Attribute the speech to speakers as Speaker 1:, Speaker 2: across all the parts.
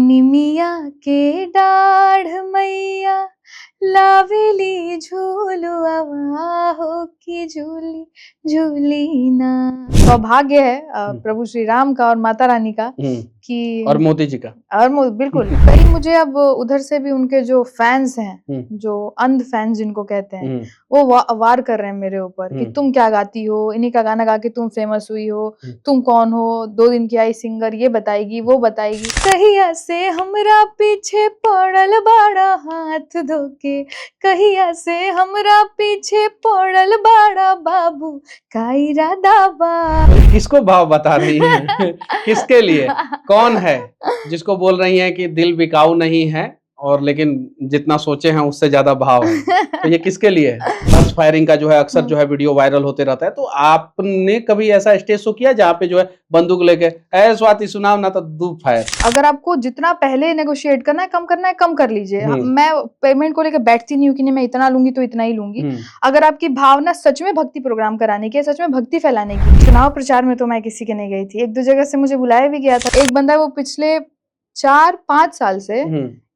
Speaker 1: निमिया के डाढ़ मैया लावेली झूलुआ हो की झूली झूली ना। सौभाग्य है प्रभु श्री राम का और माता रानी का कि
Speaker 2: और मोदी जी का
Speaker 1: और बिल्कुल कई मुझे अब उधर से भी उनके जो फैंस हैं, जो अंध फैंस जिनको कहते हैं, वो वार कर रहे हैं मेरे ऊपर कि तुम क्या गाती हो, इन्हीं का गाना गा के तुम फेमस हुई हो, तुम कौन हो, 2 दिन की आई सिंगर, ये बताएगी वो बताएगी। कहिया से हमरा पीछे पड़ल बाड़ा हाथ धोके, कहिया से हमरा पीछे पड़ल बाड़ा बाबू का इरादा बा।
Speaker 2: किसको भाव बता रही है? किसके लिए? कौन है जिसको बोल रही हैं कि दिल बिकाऊ नहीं है और लेकिन जितना सोचे हैं उससे ज्यादा भाव है? तो ये किसके लिए है? बस फायरिंग का जो है अक्सर जो है वीडियो वायरल होते रहता है। तो आपने कभी ऐसा स्टेज शो किया जहाँ पे जो है बंदूक लेके ऐ स्वाति सुनाओ ना तो दू फायर?
Speaker 1: अगर आपको जितना पहले नेगोशिएट करना है कम कर लीजिए। मैं पेमेंट को लेकर बैठती नहीं हूँ कि नहीं मैं इतना लूंगी तो इतना ही लूंगी। अगर आपकी भावना सच में भक्ति प्रोग्राम कराने की, सच में भक्ति फैलाने की। चुनाव प्रचार में तो मैं किसी के नहीं गई थी, 1-2 जगह से मुझे बुलाया भी गया था। एक बंदा वो पिछले 4-5 साल से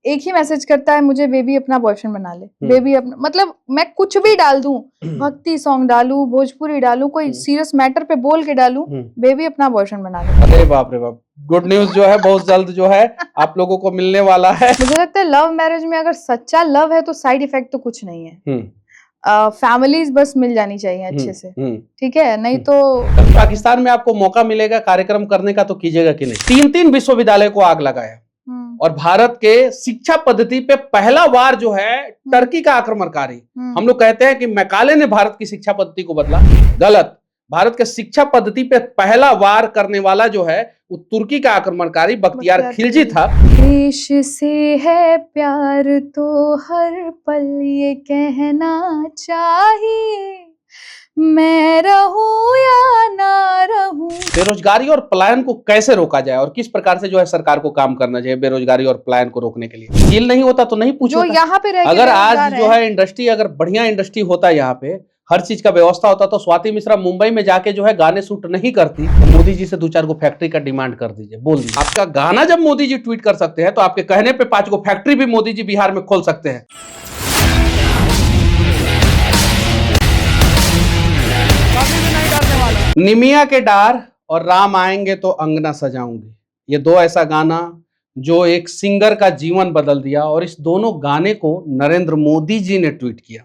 Speaker 1: एक ही मैसेज करता है, मुझे बेबी अपना बॉयफ्रेंड बना ले, बेबी अपना, मतलब मैं कुछ भी डाल दूं, भक्ति सॉन्ग डालूं, भोजपुरी डालूं, कोई सीरियस मैटर पे बोल के डालूं, बेबी अपना बॉयफ्रेंड बना ले।
Speaker 2: अरे बाप रे बाप, गुड न्यूज जो है बहुत जल्द जो है आप लोगों को मिलने वाला है।
Speaker 1: मुझे लगता है लव मैरिज में अगर सच्चा लव है तो साइड इफेक्ट तो कुछ नहीं है। फैमिलीज बस मिल जानी चाहिए अच्छे से, ठीक है? नहीं तो
Speaker 2: पाकिस्तान में आपको मौका मिलेगा कार्यक्रम करने का तो कीजिएगा कि नहीं? 3 विश्वविद्यालय को आग लगाया और भारत के शिक्षा पद्धति पे पहला वार जो है टर्की का आक्रमणकारी। हम लोग कहते हैं कि मैकाले ने भारत की शिक्षा पद्धति को बदला, गलत। भारत के शिक्षा पद्धति पे पहला वार करने वाला जो है वो तुर्की का आक्रमणकारी बख्तियार खिलजी था।
Speaker 1: देश से है प्यार तो हर पल ये कहना चाहिए, मैं रहूं या ना रहूं।
Speaker 2: बेरोजगारी और पलायन को कैसे रोका जाए और किस प्रकार से जो है सरकार को काम करना चाहिए बेरोजगारी और पलायन को रोकने के लिए? डील नहीं होता तो नहीं पूछो।
Speaker 1: यहाँ पे
Speaker 2: अगर आज जो है इंडस्ट्री, अगर बढ़िया इंडस्ट्री होता यहाँ पे, हर चीज का व्यवस्था होता तो स्वाति मिश्रा मुंबई में जाके जो है गाने शूट नहीं करती। तो मोदी जी से 2-4 गो फैक्ट्री का डिमांड कर दीजिए, बोल दीजिए। आपका गाना जब मोदी जी ट्वीट कर सकते हैं तो आपके कहने पे 5 गो फैक्ट्री भी मोदी जी बिहार में खोल सकते हैं। निमिया के डार और राम आएंगे तो अंगना सजाऊंगी, ये 2 ऐसा गाना जो एक सिंगर का जीवन बदल दिया। और इस दोनों गाने को नरेंद्र मोदी जी ने ट्वीट किया।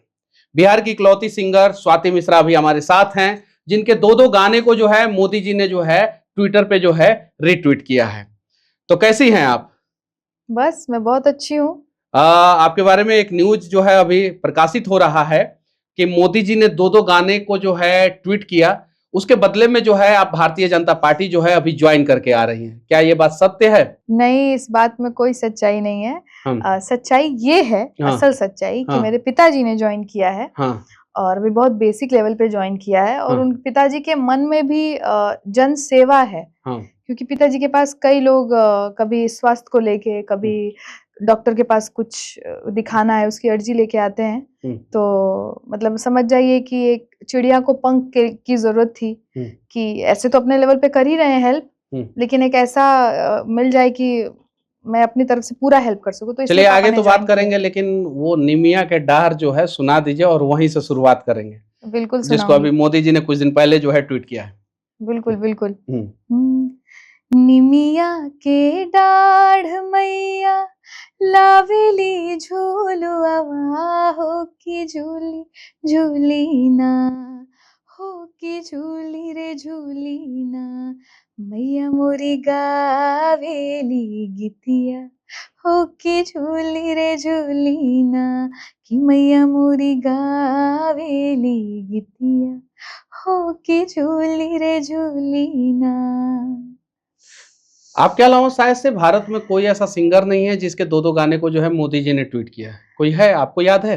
Speaker 2: बिहार की इकलौती सिंगर स्वाति मिश्रा भी हमारे साथ हैं, जिनके 2 गाने को जो है मोदी जी ने जो है ट्विटर पे जो है रीट्वीट किया है। तो कैसी हैं आप?
Speaker 1: बस मैं बहुत अच्छी हूँ।
Speaker 2: आपके बारे में एक न्यूज जो है अभी प्रकाशित हो रहा है कि मोदी जी ने 2 गाने को जो है ट्वीट किया, उसके बदले में जो है आप भारतीय जनता पार्टी जो है अभी ज्वाइन करके आ रही हैं। क्या ये बात सत्य है?
Speaker 1: नहीं, इस बात में कोई सच्चाई नहीं है। सच्चाई ये है, असल सच्चाई कि मेरे पिताजी ने ज्वाइन किया है और भी बहुत बेसिक लेवल पे ज्वाइन किया है। और उन पिताजी के मन में भी जन सेवा है, क्योंकि पिताजी के पास कई लोग कभी स्वास्थ्य को लेके, कभी डॉक्टर के पास कुछ दिखाना है उसकी अर्जी लेके आते हैं। तो मतलब समझ जाइए कि एक चिड़िया को पंख की जरूरत थी कि ऐसे तो अपने लेवल पे कर ही रहे हैं हेल्प, लेकिन एक ऐसा मिल जाए कि मैं अपनी तरफ से पूरा हेल्प कर सकूं। तो
Speaker 2: चलिए आगे तो बात करेंगे, लेकिन वो निमिया के डार जो है सुना दीजिए और वहीं से शुरुआत करेंगे।
Speaker 1: बिल्कुल,
Speaker 2: जिसको अभी मोदी जी ने कुछ दिन पहले जो है ट्वीट किया है।
Speaker 1: बिल्कुल बिल्कुल। निमिया के डाढ़ मैया लावेली झूलुआ हो की झूली झूली ना, हो की झूली रे झूली ना, मैया मोरी गावेली गीतिया हो की झूली रे झूली ना, कि मैया मोरी गावेली गीतिया हो की झूली रे झूली ना।
Speaker 2: आपके अलावा शायद से भारत में कोई ऐसा सिंगर नहीं है जिसके 2 गाने को जो है मोदी जी ने ट्वीट किया है। कोई है, आपको याद है?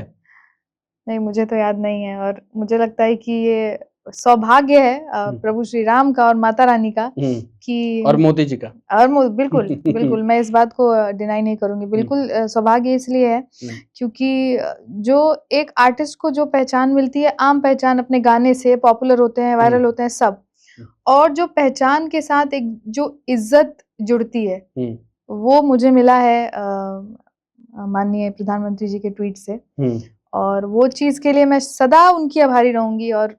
Speaker 1: नहीं, मुझे तो याद नहीं है। और मुझे लगता है कि ये सौभाग्य है प्रभु श्री राम का और माता रानी का कि
Speaker 2: और मोदी जी का।
Speaker 1: और बिल्कुल बिल्कुल मैं इस बात को डिनाई नहीं करूंगी। बिल्कुल सौभाग्य इसलिए है क्योंकि जो एक आर्टिस्ट को जो पहचान मिलती है, आम पहचान अपने गाने से, पॉपुलर होते हैं, वायरल होते हैं सब, और जो पहचान के साथ एक जो इज्जत जुड़ती है वो मुझे मिला है माननीय प्रधानमंत्री जी के ट्वीट से, और वो चीज के लिए मैं सदा उनकी आभारी रहूंगी। और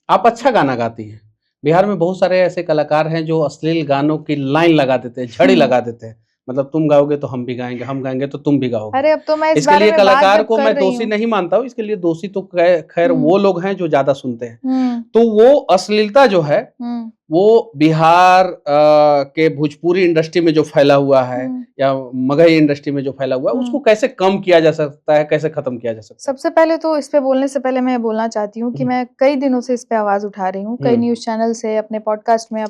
Speaker 2: आप अच्छा गाना गाती हैं। बिहार में बहुत सारे ऐसे कलाकार हैं जो अश्लील गानों की लाइन लगा देते हैं, झड़ी लगा देते हैं, मतलब तुम गाओगे तो हम भी गाएंगे, हम गाएंगे तो तुम भी गाओगे।
Speaker 1: अरे अब तो मैं
Speaker 2: इसके लिए कलाकार को मैं दोषी नहीं मानता हूँ, इसके लिए दोषी तो खैर वो लोग हैं जो ज्यादा सुनते हैं। तो वो अश्लीलता जो है वो बिहार के भोजपुरी इंडस्ट्री में जो फैला हुआ है या मगही इंडस्ट्री में जो फैला हुआ है, उसको कैसे कम किया जा सकता है, कैसे खत्म किया जा सकता है?
Speaker 1: सबसे पहले तो इस पे बोलने से पहले मैं बोलना चाहती हूँ कि मैं कई दिनों से इस पे आवाज उठा रही हूँ, कई न्यूज चैनल से, अपने पॉडकास्ट में,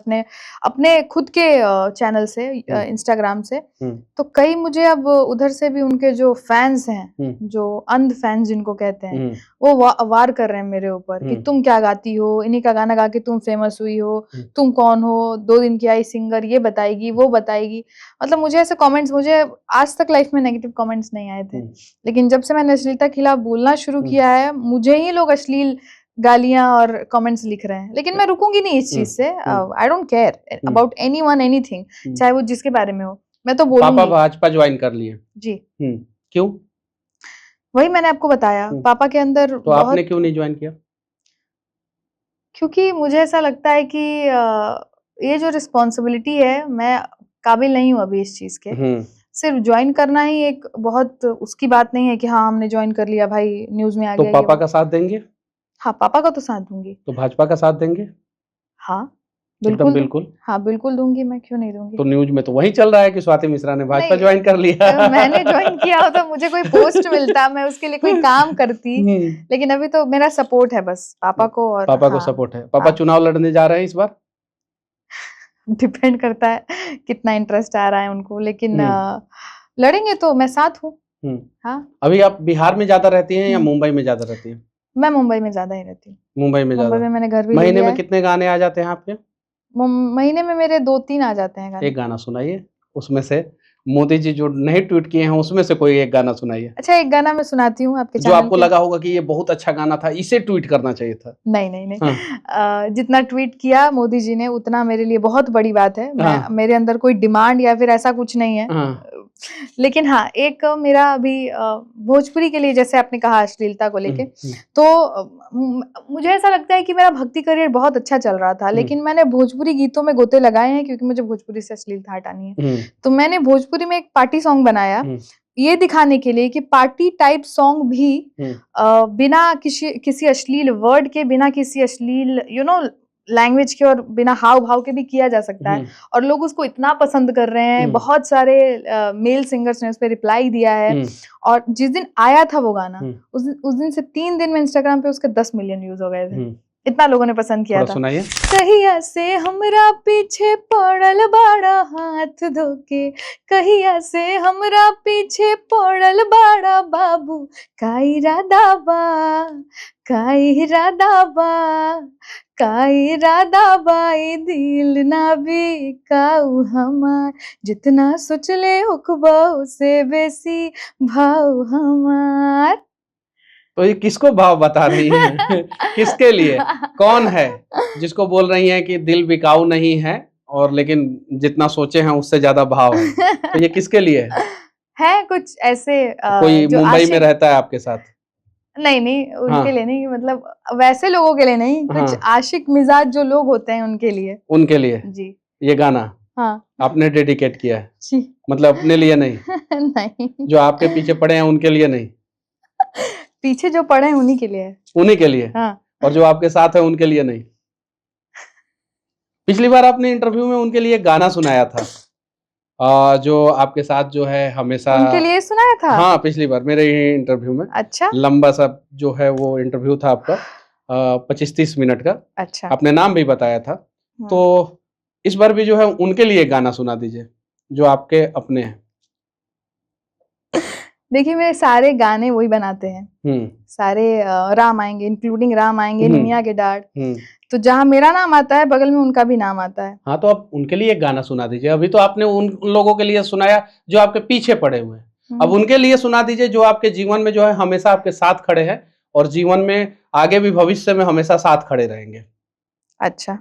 Speaker 1: अपने खुद के चैनल से, इंस्टाग्राम से। तो कई मुझे अब उधर से भी उनके जो फैंस हैं, जो अंध फैंस जिनको कहते हैं, वो वार कर रहे हैं मेरे ऊपर कि तुम क्या गाती हो, इन्हीं का गाना गा के तुम फेमस हुई हो, तुम कौन हो, 2 दिन की आई सिंगर, ये बताएगी वो बताएगी। मतलब मुझे ऐसे कमेंट्स, मुझे आज तक लाइफ में नेगेटिव कमेंट्स नहीं आए थे, लेकिन जब से मैंने अश्लीलता के खिलाफ बोलना शुरू किया है, मुझे ही लोग अश्लील गालियां और कमेंट्स लिख रहे हैं। लेकिन मैं रुकूंगी नहीं इस चीज से। I don't care about anyone anything, चाहे वो जिसके बारे में हो, मैं तो बोलूंगी।
Speaker 2: पापा भाजपा ज्वाइन कर लिए
Speaker 1: जी।
Speaker 2: क्यों?
Speaker 1: वही मैंने आपको बताया, पापा के अंदर।
Speaker 2: तो आपने क्यों नहीं ज्वाइन किया?
Speaker 1: क्योंकि मुझे ऐसा लगता है कि ये जो रिस्पॉन्सिबिलिटी है, मैं काबिल नहीं हूँ अभी इस चीज के। सिर्फ ज्वाइन करना ही एक बहुत उसकी बात नहीं है कि हाँ हमने ज्वाइन कर लिया भाई, न्यूज में आ गया।
Speaker 2: तो पापा का साथ देंगे?
Speaker 1: हाँ, पापा का तो साथ दूंगी।
Speaker 2: तो भाजपा का साथ देंगे?
Speaker 1: हाँ बिल्कुल, बिल्कुल। हाँ बिल्कुल दूंगी, मैं क्यों नहीं दूंगी।
Speaker 2: तो न्यूज में तो वही चल रहा है कि स्वाति मिश्रा ने भाजपा ज्वाइन कर लिया।
Speaker 1: मैंने ज्वाइन किया हो तो मुझे कोई पोस्ट मिलता, मैं उसके लिए कोई काम करती, लेकिन अभी तो मेरा सपोर्ट है बस पापा को। और
Speaker 2: पापा को सपोर्ट है। पापा चुनाव लड़ने जा रहे हैं इस बार?
Speaker 1: डिपेंड करता है कितना इंटरेस्ट आ रहा है उनको, लेकिन लड़ेंगे तो मैं साथ हूँ। हाँ।
Speaker 2: अभी आप बिहार में ज्यादा रहती हैं या मुंबई में ज्यादा रहती हैं?
Speaker 1: मैं मुंबई में ज्यादा ही रहती हूँ।
Speaker 2: मुंबई में
Speaker 1: मैंने घर भी
Speaker 2: महीने में कितने गाने आ जाते हैं आपके?
Speaker 1: महीने में मेरे 2-3 आ जाते हैं गाने।
Speaker 2: एक गाना सुनाइए उसमें से, मोदी जी जो नहीं ट्वीट किए हैं उसमें से कोई एक गाना सुनाइए।
Speaker 1: अच्छा, एक गाना मैं सुनाती हूँ आपके
Speaker 2: जो आपको लगा होगा कि ये बहुत अच्छा गाना था, इसे ट्वीट करना चाहिए था।
Speaker 1: नहीं। हाँ। जितना ट्वीट किया मोदी जी ने उतना मेरे लिए बहुत बड़ी बात है। हाँ। मेरे अंदर कोई डिमांड या फिर ऐसा कुछ नहीं है। हाँ। लेकिन हाँ, एक मेरा अभी भोजपुरी के लिए, जैसे आपने कहा अश्लीलता को लेके, तो मुझे ऐसा लगता है कि मेरा भक्ति करियर बहुत अच्छा चल रहा था, लेकिन मैंने भोजपुरी गीतों में गोते लगाए हैं क्योंकि मुझे भोजपुरी से अश्लीलता हटानी है। तो मैंने भोजपुरी में एक पार्टी सॉन्ग बनाया, ये दिखाने के लिए कि पार्टी टाइप सॉन्ग भी बिना किसी अश्लील वर्ड के, बिना किसी अश्लील लैंग्वेज के और बिना हाव भाव के भी किया जा सकता है। और लोग उसको इतना पसंद कर रहे हैं, बहुत सारे मेल सिंगर्स ने उस पर रिप्लाई दिया है। और जिस दिन आया था वो गाना, उस दिन से 3 दिन में इंस्टाग्राम पे उसके 10 मिलियन व्यूज हो गए थे। इतना लोगों ने पसंद किया था।
Speaker 2: सुनाइए।
Speaker 1: कहिया से हमरा पीछे पड़ल बाड़ा हाथ धोके, कहिया से हमरा पीछे पड़ल बाड़ा बाबू, का इरादा बा, का इरादा बा, का इरादा बा, दिल ना भी काऊ हमार, जितना सोच ले ओकबा से बेसी भाव हमार।
Speaker 2: तो ये किसको भाव बता रही हैं? किसके लिए? कौन है जिसको बोल रही हैं कि दिल बिकाऊ नहीं है और लेकिन जितना सोचे हैं उससे ज्यादा भाव है? तो ये किसके लिए
Speaker 1: है? कुछ ऐसे
Speaker 2: कोई मुंबई में रहता है आपके साथ?
Speaker 1: नहीं उनके लिए नहीं, मतलब वैसे लोगों के लिए नहीं, कुछ आशिक मिजाज जो लोग होते हैं उनके लिए।
Speaker 2: उनके लिए जी ये गाना आपने डेडिकेट किया है? जी। मतलब अपने लिए नहीं?
Speaker 1: नहीं।
Speaker 2: जो आपके पीछे पड़े हैं उनके लिए नहीं?
Speaker 1: पीछे जो पड़े हैं उन्हीं के लिए।
Speaker 2: उन्हीं के लिए? हाँ। और जो आपके साथ है उनके लिए नहीं? पिछली बार आपने इंटरव्यू में उनके लिए गाना सुनाया था, जो आपके साथ जो है हमेशा
Speaker 1: उनके लिए सुनाया था।
Speaker 2: हाँ, पिछली बार मेरे ही इंटरव्यू में। अच्छा। लंबा सा जो है वो इंटरव्यू था आपका, 25-30 मिनट का। अच्छा। आपने नाम भी बताया था। हाँ। तो इस बार भी जो है उनके लिए गाना सुना दीजिए जो आपके अपने हैं।
Speaker 1: देखिए, मेरे सारे गाने वही बनाते हैं। सारे राम आएंगे, इंक्लूडिंग राम आएंगे, निमिया के डाढ़, तो जहाँ मेरा नाम आता है बगल में उनका भी नाम आता है।
Speaker 2: हाँ, तो आप उनके लिए एक गाना सुना दीजिए। अभी तो आपने उन लोगों के लिए सुनाया जो आपके पीछे पड़े हुए हैं, अब उनके लिए सुना दीजिए जो आपके जीवन में जो है हमेशा आपके साथ खड़े हैं और जीवन में आगे भी भविष्य में हमेशा साथ खड़े रहेंगे।
Speaker 1: अच्छा।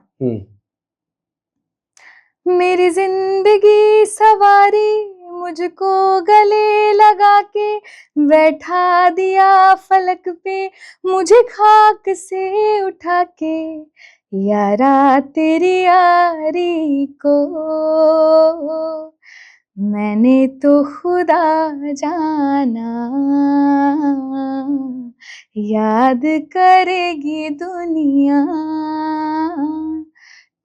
Speaker 1: मेरी जिंदगी सवारी मुझको गले लगा के, बैठा दिया फलक पे मुझे खाक से उठा के, यारा तेरी यारी को मैंने तो खुदा जाना, याद करेगी दुनिया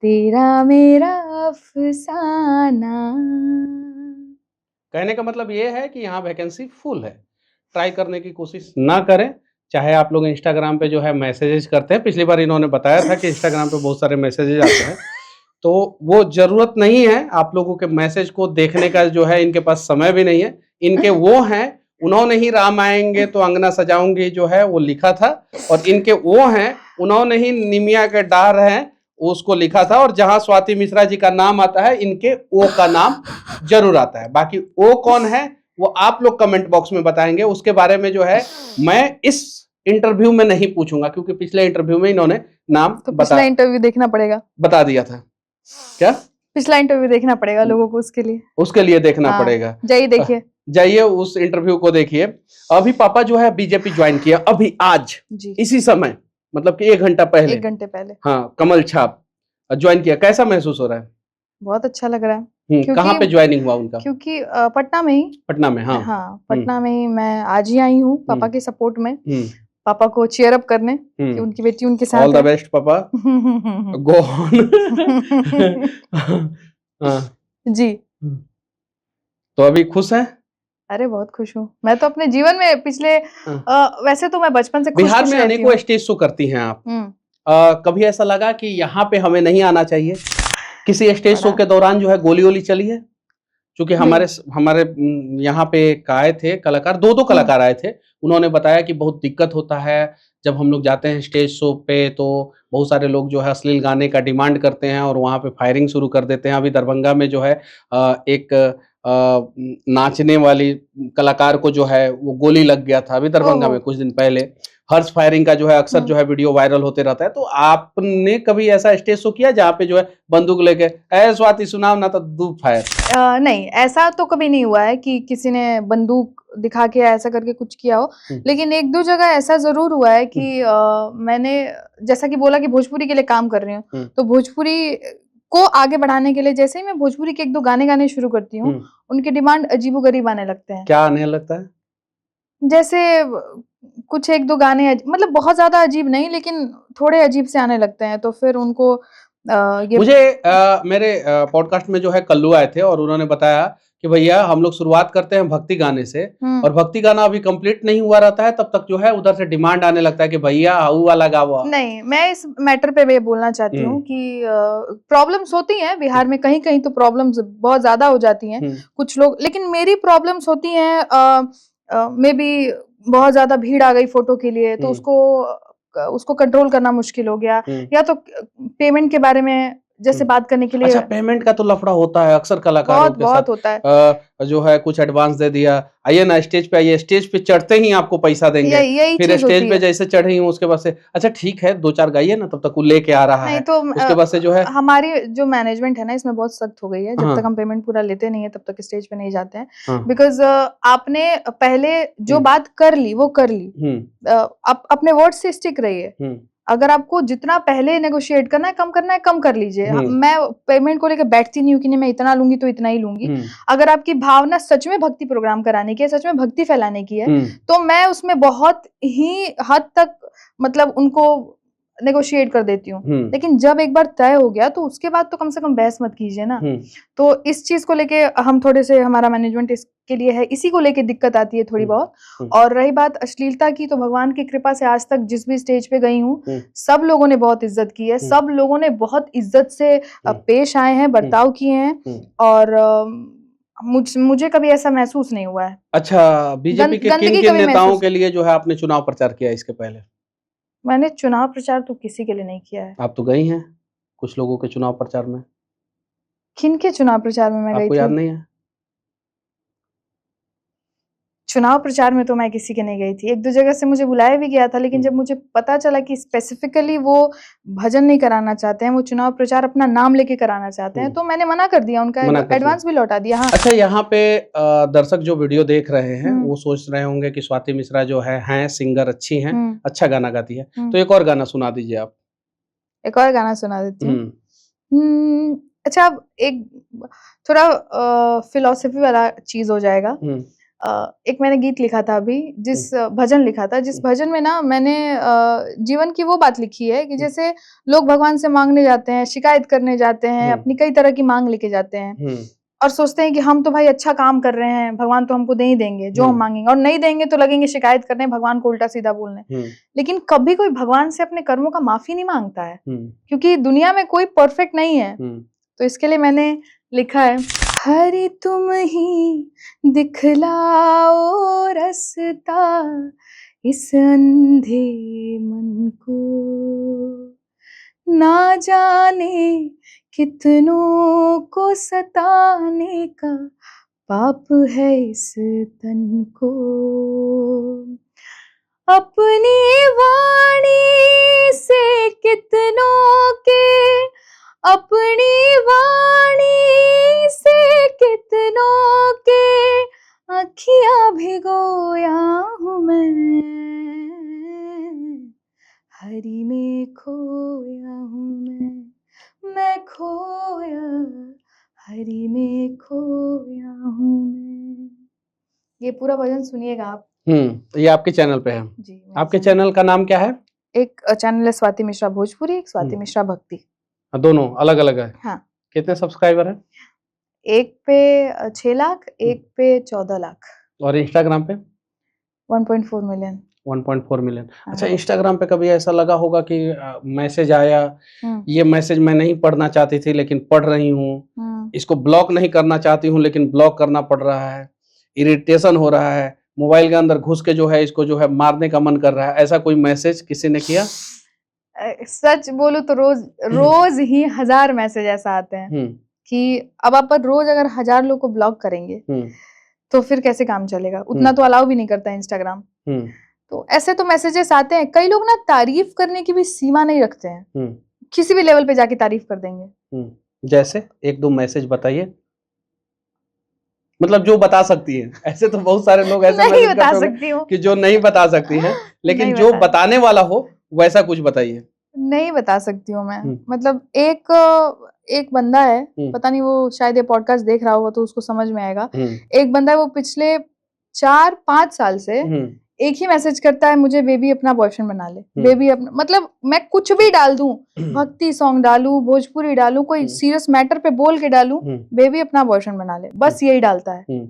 Speaker 1: तेरा मेरा अफसाना।
Speaker 2: कहने का मतलब ये है कि यहाँ वैकेंसी फुल है, ट्राई करने की कोशिश ना करें। चाहे आप लोग इंस्टाग्राम पे जो है मैसेजेस करते हैं, पिछली बार इन्होंने बताया था कि इंस्टाग्राम पे बहुत सारे मैसेजेस आते हैं, तो वो जरूरत नहीं है आप लोगों के मैसेज को देखने का, जो है इनके पास समय भी नहीं है। इनके वो हैं, उन्होंने ही राम आएंगे तो अंगना सजाऊंगी जो है वो लिखा था, और इनके वो हैं, उन्होंने ही निमिया के डार हैं उसको लिखा था, और जहां स्वाति मिश्रा जी का नाम आता है इनके ओ का नाम जरूर आता है। बाकी ओ कौन है वो आप लोग कमेंट बॉक्स में बताएंगे, उसके बारे में जो है मैं इस इंटरव्यू में नहीं पूछूंगा, क्योंकि पिछले इंटरव्यू में इन्होंने नाम
Speaker 1: तो पिछला इंटरव्यू देखना पड़ेगा,
Speaker 2: बता दिया था। क्या
Speaker 1: पिछला इंटरव्यू देखना पड़ेगा लोगों को, उसके लिए
Speaker 2: देखना पड़ेगा।
Speaker 1: जाइए देखिए,
Speaker 2: जाइए उस इंटरव्यू को देखिए। अभी पापा जो है बीजेपी ज्वाइन किया, अभी आज इसी समय, मतलब कि 1 घंटा पहले,
Speaker 1: 1 घंटे पहले,
Speaker 2: हाँ, कमल छाप ज्वाइन किया। कैसा महसूस हो रहा है?
Speaker 1: बहुत अच्छा लग रहा है।
Speaker 2: कहाँ पे ज्वाइनिंग हुआ उनका?
Speaker 1: क्योंकि पटना में ही,
Speaker 2: पटना में, हाँ
Speaker 1: हाँ पटना में ही मैं आज ही आई हूँ पापा के सपोर्ट में, पापा को चीयर अप करने कि उनकी बेटी उनके साथ।
Speaker 2: ऑल द बेस्ट पापा, गो ऑन।
Speaker 1: जी।
Speaker 2: तो अभी खुश हैं?
Speaker 1: अरे बहुत खुश हूँ मैं तो अपने जीवन में पिछले वैसे तो मैं बचपन से
Speaker 2: बिहार में अनेकों स्टेज शो करती हैं आप, कभी ऐसा लगा कि यहाँ पे हमें नहीं आना चाहिए? किसी स्टेज शो के दौरान जो है गोली वोली चली है? क्योंकि हमारे यहाँ पे आए थे कलाकार, 2 कलाकार आए थे, उन्होंने बताया कि बहुत दिक्कत होता है जब हम लोग जाते हैं स्टेज शो पे, तो बहुत सारे लोग जो है अश्लील गाने का डिमांड करते हैं और वहाँ पे फायरिंग शुरू कर देते हैं। अभी दरभंगा में जो है एक नाचने वाली कलाकार को जो है वो गोली लग गया था, अभी दरभंगा में कुछ दिन पहले। हर्ष फायरिंग का जो है अक्सर जो है वीडियो वायरल होते रहता है। तो आपने कभी ऐसा स्टेज शो किया जहाँ पे जो है बंदूक लेके ऐ स्वाति सुनाओ ना तो दू फायर?
Speaker 1: नहीं, ऐसा तो कभी नहीं हुआ है कि किसी ने बंदूक दिखा के ऐसा करके कुछ किया हो, लेकिन 1-2 जगह ऐसा जरूर हुआ है कि मैंने जैसा कि बोला कि भोजपुरी के लिए काम कर रही हूँ, तो भोजपुरी को आगे बढ़ाने के लिए जैसे ही मैं भोजपुरी के 1-2 गाने गाने शुरू करती हूँ, उनके डिमांड अजीबोगरीब आने लगते हैं।
Speaker 2: क्या आने लगता है? जैसे
Speaker 1: कुछ 1-2 गाने मतलब बहुत ज्यादा अजीब नहीं, लेकिन थोड़े अजीब से आने लगते हैं, तो फिर उनको
Speaker 2: मुझे मेरे पॉडकास्ट में जो है कल्लू आए थे और उन्होंने बताया कि भैया हम लोग शुरुआत करते हैं भक्ति गाने से, और भक्ति गाना अभी कंप्लीट नहीं हुआ रहता है तब तक जो है उधर से डिमांड आने लगता है कि भैया हाउ वाला गाओ।
Speaker 1: नहीं, मैं इस मैटर पे मैं बोलना चाहती हूँ कि प्रॉब्लम्स होती हैं बिहार में, कहीं कहीं तो प्रॉब्लम्स बहुत ज्यादा हो जाती हैं कुछ लोग, लेकिन मेरी प्रॉब्लम्स होती हैं मे बी बहुत ज्यादा भीड़ आ गई फोटो के लिए, तो उसको कंट्रोल करना मुश्किल हो गया, या तो पेमेंट के बारे में जैसे बात करने के लिए।
Speaker 2: अच्छा, पेमेंट का तो लफड़ा होता है अक्सर कलाकारों के साथ,
Speaker 1: होता है।
Speaker 2: जो है कुछ एडवांस दे दिया, आइए ना स्टेज पे आइए, स्टेज पे चढ़ते ही आपको पैसा देंगे, फिर स्टेज पे जैसे चढ़े ही उसके बाद से अच्छा ठीक है 2-4 गाइए ना, तब तक वो लेके आ रहा है, तो उसके बाद से जो है
Speaker 1: हमारी जो मैनेजमेंट है ना इसमें बहुत सख्त हो गई है। जब तक हम पेमेंट पूरा लेते नहीं है तब तक स्टेज पे नहीं जाते हैं, बिकॉज आपने पहले जो बात कर ली वो कर ली, अपने वर्ड से स्टिक रहिए। अगर आपको जितना पहले नेगोशिएट करना है कम कर लीजिए। मैं पेमेंट को लेकर बैठती नहीं हूँ कि नहीं मैं इतना लूंगी तो इतना ही लूंगी। अगर आपकी भावना सच में भक्ति प्रोग्राम कराने की है, सच में भक्ति फैलाने की है, तो मैं उसमें बहुत ही हद तक मतलब उनको नेगोशिएट कर देती हूँ। लेकिन जब एक बार तय हो गया तो उसके बाद तो कम से कम बहस मत कीजिए ना। तो इस चीज को लेके हम थोड़े से, हमारा मैनेजमेंट इसके लिए है, इसी को लेके दिक्कत आती है थोड़ी बहुत। और रही बात अश्लीलता की, तो भगवान की कृपा से आज तक जिस भी स्टेज पे गई हूँ सब लोगों ने बहुत इज्जत की है, सब लोगों ने बहुत इज्जत से पेश आए हैं, बर्ताव किए हैं, और मुझे कभी ऐसा महसूस नहीं हुआ है।
Speaker 2: अच्छा, बीजेपी के किन नेताओं के लिए जो है आपने चुनाव प्रचार किया इसके पहले?
Speaker 1: मैंने चुनाव प्रचार तो किसी के लिए नहीं किया है।
Speaker 2: आप तो गई हैं कुछ लोगों के चुनाव प्रचार में।
Speaker 1: किनके चुनाव प्रचार में मैं गई थी?
Speaker 2: आपको याद नहीं है?
Speaker 1: चुनाव प्रचार में तो मैं किसी के नहीं गई थी, 1-2 जगह से मुझे बुलाया भी गया था, लेकिन जब मुझे पता चला कि स्पेसिफिकली वो भजन नहीं कराना चाहते हैं, वो चुनाव प्रचार अपना नाम लेके कराना चाहते हैं, तो मैंने मना कर दिया, उनका एडवांस भी लौटा दिया। हाँ।
Speaker 2: अच्छा, यहाँ पे दर्शक जो वीडियो देख रहे हैं वो सोच रहे होंगे कि स्वाति मिश्रा जो है सिंगर अच्छी हैं, अच्छा गाना गाती है, तो एक और गाना सुना दीजिए आप।
Speaker 1: एक और गाना सुना देती हूँ। अच्छा, अब एक थोड़ा फिलोसफी वाला चीज हो जाएगा। एक मैंने गीत लिखा था अभी, भजन लिखा था, जिस भजन में ना मैंने जीवन की वो बात लिखी है कि जैसे लोग भगवान से मांगने जाते हैं, शिकायत करने जाते हैं, अपनी कई तरह की मांग लेके जाते हैं और सोचते हैं कि हम तो भाई अच्छा काम कर रहे हैं, भगवान तो हमको दे ही देंगे जो हम मांगेंगे, और नहीं देंगे तो लगेंगे शिकायत करने, भगवान को उल्टा सीधा बोलने। लेकिन कभी कोई भगवान से अपने कर्मों का माफी नहीं मांगता है, क्योंकि दुनिया में कोई परफेक्ट नहीं है। तो इसके लिए मैंने लिखा है, हरि तुम ही दिखलाओ रास्ता इस अंधे मन को, ना जाने कितनों को सताने का पाप है इस तन को, अपनी वाणी से कितनों के, अपनी वाणी से कितनों के अखियां भिगोया हूँ मैं, हरि में खोया हूँ मैं खोया, हरि में खोया हूँ मैं। ये पूरा भजन सुनिएगा आप।
Speaker 2: ये आपके चैनल पे है जी। आपके चैनल का नाम क्या है? एक
Speaker 1: चैनल है स्वाति मिश्रा भोजपुरी, एक स्वाति मिश्रा भक्ति।
Speaker 2: दोनों अलग अलग है?
Speaker 1: हाँ।
Speaker 2: कितने सब्सक्राइबर है?
Speaker 1: एक पे 6 लाख, एक पे 14 लाख।
Speaker 2: और इंस्टाग्राम पे?
Speaker 1: 1.4 मिलियन।
Speaker 2: 1.4 मिलियन। अच्छा, इंस्टाग्राम पे कभी ऐसा लगा होगा कि मैसेज आया, ये मैसेज मैं नहीं पढ़ना चाहती थी लेकिन पढ़ रही हूँ, इसको ब्लॉक नहीं करना चाहती हूँ लेकिन ब्लॉक करना पड़ रहा है, इरिटेशन हो रहा है, मोबाइल के अंदर घुस के जो है इसको जो है मारने का मन कर रहा है, ऐसा कोई मैसेज किसी ने किया?
Speaker 1: सच बोलूं तो रोज ही 1000 मैसेज ऐसा आते हैं कि अब आप रोज अगर 1000 लोग को ब्लॉक करेंगे तो फिर कैसे काम चलेगा, उतना तो अलाउ भी नहीं करता इंस्टाग्राम। तो ऐसे तो मैसेजेस आते हैं, कई लोग ना तारीफ करने की भी सीमा नहीं रखते हैं, किसी भी लेवल पे जाके तारीफ कर देंगे।
Speaker 2: जैसे 1-2 मैसेज बताइए, मतलब जो बता सकती है। ऐसे तो बहुत सारे लोग ऐसे
Speaker 1: नहीं बता सकती हूँ
Speaker 2: कि जो नहीं बता सकती हैं, लेकिन जो बताने वाला हो वैसा कुछ बताइए।
Speaker 1: नहीं बता सकती हूँ मैं, मतलब एक बंदा है, पता नहीं वो शायद ये पॉडकास्ट देख रहा होगा तो उसको समझ में आएगा। एक बंदा है, वो पिछले 4-5 साल से एक ही मैसेज करता है, मुझे बेबी अपना बॉयफ्रेंड बना ले, बेबी अपना, मतलब मैं कुछ भी डाल दूं, भक्ति सॉन्ग डालूं, भोजपुरी डालूं, कोई सीरियस मैटर पे बोल के डालूं, बेबी अपना बॉयफ्रेंड बना ले, बस यही डालता है।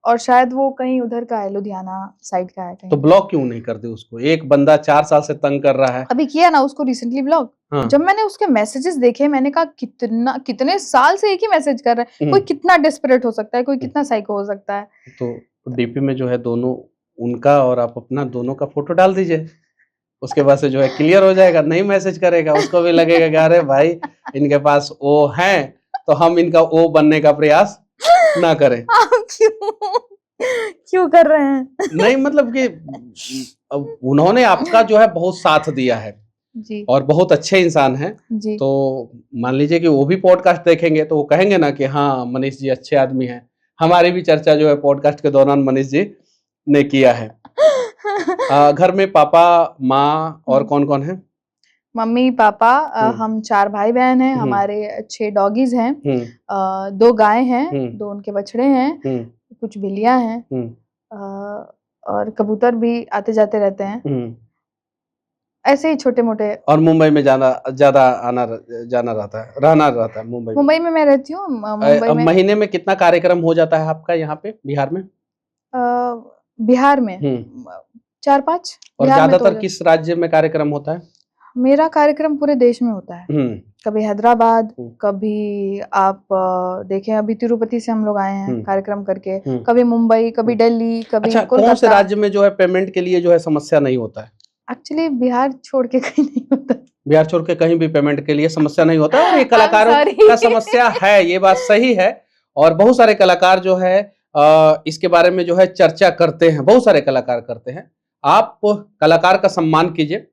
Speaker 1: और शायद वो कहीं उधर का है, लुधियाना साइड का है कहीं।
Speaker 2: तो ब्लॉक क्यों नहीं कर दे उसको? एक बंदा 4 साल से तंग कर रहा है।
Speaker 1: अभी किया ना उसको रिसेंटली ब्लॉक। जब मैंने उसके मैसेजेस देखे, मैंने कहा कितने साल से एक ही मैसेज कर रहा है, कोई कितना डेस्परेट हो सकता है, कोई कितना साइको हो सकता है।
Speaker 2: तो डीपी में जो है दोनों, उनका और आप अपना, दोनों का फोटो डाल दीजिए, उसके बाद से जो है क्लियर हो जाएगा, नहीं मैसेज करेगा, उसको भी लगेगा कि अरे भाई इनके पास ओ है तो हम इनका ओ बनने का प्रयास ना करें।
Speaker 1: क्यों कर रहे हैं?
Speaker 2: नहीं, मतलब कि उन्होंने आपका जो है बहुत साथ दिया है
Speaker 1: जी,
Speaker 2: और बहुत अच्छे इंसान हैं जी। तो मान लीजिए कि वो भी पॉडकास्ट देखेंगे तो वो कहेंगे ना कि हाँ मनीष जी अच्छे आदमी हैं। हमारी भी चर्चा जो है पॉडकास्ट के दौरान मनीष जी ने किया है। घर में पापा, माँ और कौन कौन है?
Speaker 1: मम्मी पापा, हम 4 भाई बहन हैं, हमारे 6 डॉगीज हैं, 2 गाय हैं, 2 उनके बछड़े हैं, कुछ बिल्लियां हैं, और कबूतर भी आते जाते रहते हैं, ऐसे ही छोटे मोटे।
Speaker 2: और मुंबई में ज्यादा रहना रहता है
Speaker 1: मुंबई में मैं रहती हूँ। मुंबई में
Speaker 2: महीने में कितना कार्यक्रम हो जाता है आपका यहाँ पे बिहार में?
Speaker 1: बिहार में 4-5।
Speaker 2: और ज्यादातर किस राज्य में कार्यक्रम होता है?
Speaker 1: मेरा कार्यक्रम पूरे देश में होता है, कभी हैदराबाद, कभी आप देखें अभी तिरुपति से हम लोग आए हैं कार्यक्रम करके, कभी मुंबई, कभी दिल्ली, कभी कोलकाता।
Speaker 2: कौन से राज्य में जो है पेमेंट के लिए जो है समस्या नहीं होता है?
Speaker 1: एक्चुअली बिहार छोड़ के कहीं नहीं होता।
Speaker 2: बिहार छोड़ के कहीं भी पेमेंट के लिए समस्या नहीं होता है, और ये कलाकारों का समस्या है, ये बात सही है। और बहुत सारे कलाकार जो है इसके बारे में जो है चर्चा करते हैं, बहुत सारे कलाकार करते हैं। आप कलाकार का सम्मान कीजिए,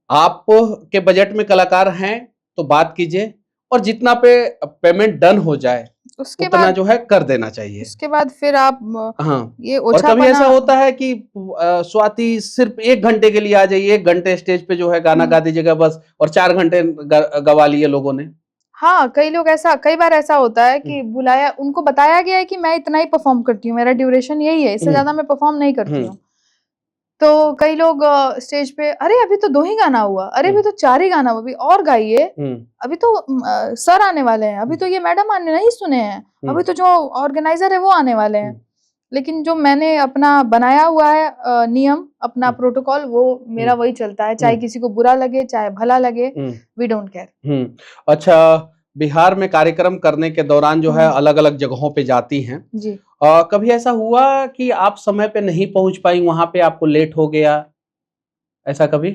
Speaker 2: आप के बजट में कलाकार हैं तो बात कीजिए, और जितना पे पेमेंट डन हो जाए उसके उतना बाद जो है कर देना चाहिए।
Speaker 1: उसके बाद फिर आप ये
Speaker 2: और कभी ऐसा होता है कि स्वाति सिर्फ 1 घंटे के लिए आ जाइए, 1 घंटे स्टेज पे जो है गाना गा दीजिएगा बस, और 4 घंटे गवा लिए लोगों ने।
Speaker 1: हाँ, कई बार ऐसा होता है कि बुलाया, उनको बताया गया है कि मैं इतना ही परफॉर्म करती हूँ, मेरा ड्यूरेशन यही है, इससे ज्यादा मैं परफॉर्म नहीं करती हूँ। तो कई लोग स्टेज पे, अरे अभी तो 2 ही गाना हुआ, अरे अभी तो 4 ही गाना हुआ, अभी और गाइए, अभी तो सर आने वाले हैं, अभी तो ये मैडम आने नहीं सुने हैं, अभी तो जो ऑर्गेनाइजर है वो आने वाले हैं। लेकिन जो मैंने अपना बनाया हुआ है नियम, अपना प्रोटोकॉल, वो मेरा वही चलता है, चाहे किसी को बुरा लगे चाहे भला लगे, वी डोंट केयर।
Speaker 2: अच्छा, बिहार में कार्यक्रम करने के दौरान जो है अलग अलग जगहों पे जाती हैं
Speaker 1: जी।
Speaker 2: कभी ऐसा हुआ कि आप समय पे नहीं पहुंच पाई, वहां पे आपको लेट हो गया, ऐसा कभी?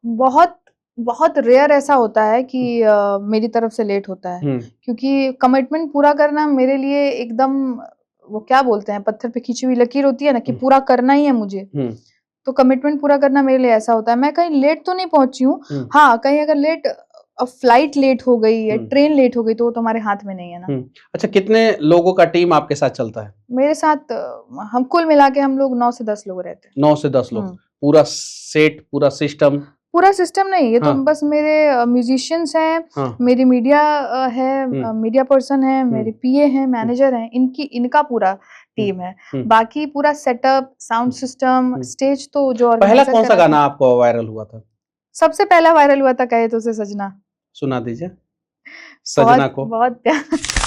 Speaker 1: बहुत बहुत रेयर ऐसा होता है कि मेरी तरफ से लेट होता है, क्योंकि कमिटमेंट पूरा करना मेरे लिए एकदम, वो क्या बोलते हैं, पत्थर पे खींची हुई लकीर होती है ना, कि पूरा करना ही है मुझे। तो कमिटमेंट पूरा करना मेरे लिए ऐसा होता है। मैं कहीं लेट तो नहीं पहुंची हूँ, हाँ कहीं अगर लेट, फ्लाइट लेट हो गई या ट्रेन लेट हो गई तो वो तुम्हारे हाथ में नहीं है ना।
Speaker 2: अच्छा, कितने लोगों का टीम आपके साथ चलता है?
Speaker 1: मेरे साथ हम कुल मिला के हम लोग 9 से 10 लोग रहते हैं।
Speaker 2: 9 से 10 लोग, पूरा सेट, पूरा सिस्टम?
Speaker 1: पूरा सिस्टम नहीं, ये तो बस मेरे म्यूजिशियंस हैं, मेरी मीडिया है, मीडिया पर्सन है, मेरे पीए हैं, मैनेजर हैं, इनका पूरा टीम है। बाकी पूरा सेटअप, साउंड सिस्टम, स्टेज तो जो
Speaker 2: पहला कौन सा गाना आपको वायरल हुआ था?
Speaker 1: सबसे पहला वायरल हुआ था कहे तो से सजना।
Speaker 2: सुना दीजिए सजना को।
Speaker 1: बहुत प्यार।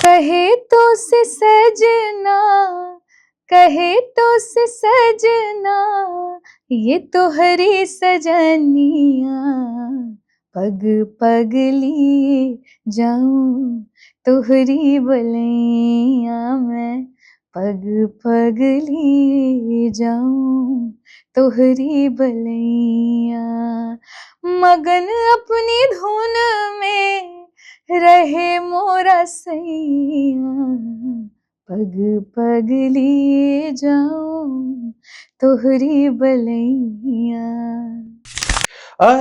Speaker 1: कहे तो से सजना, कहे तो से सजना, ये तो हरी सजनिया, पग पग लिए जाऊं तोहरी बलैया मैं, पग पग लिए जाऊं तोहरी बलैया, मगन अपनी धुन में रहे मोरा सैया, पग पग लिए जाऊं तोहरी बलैया।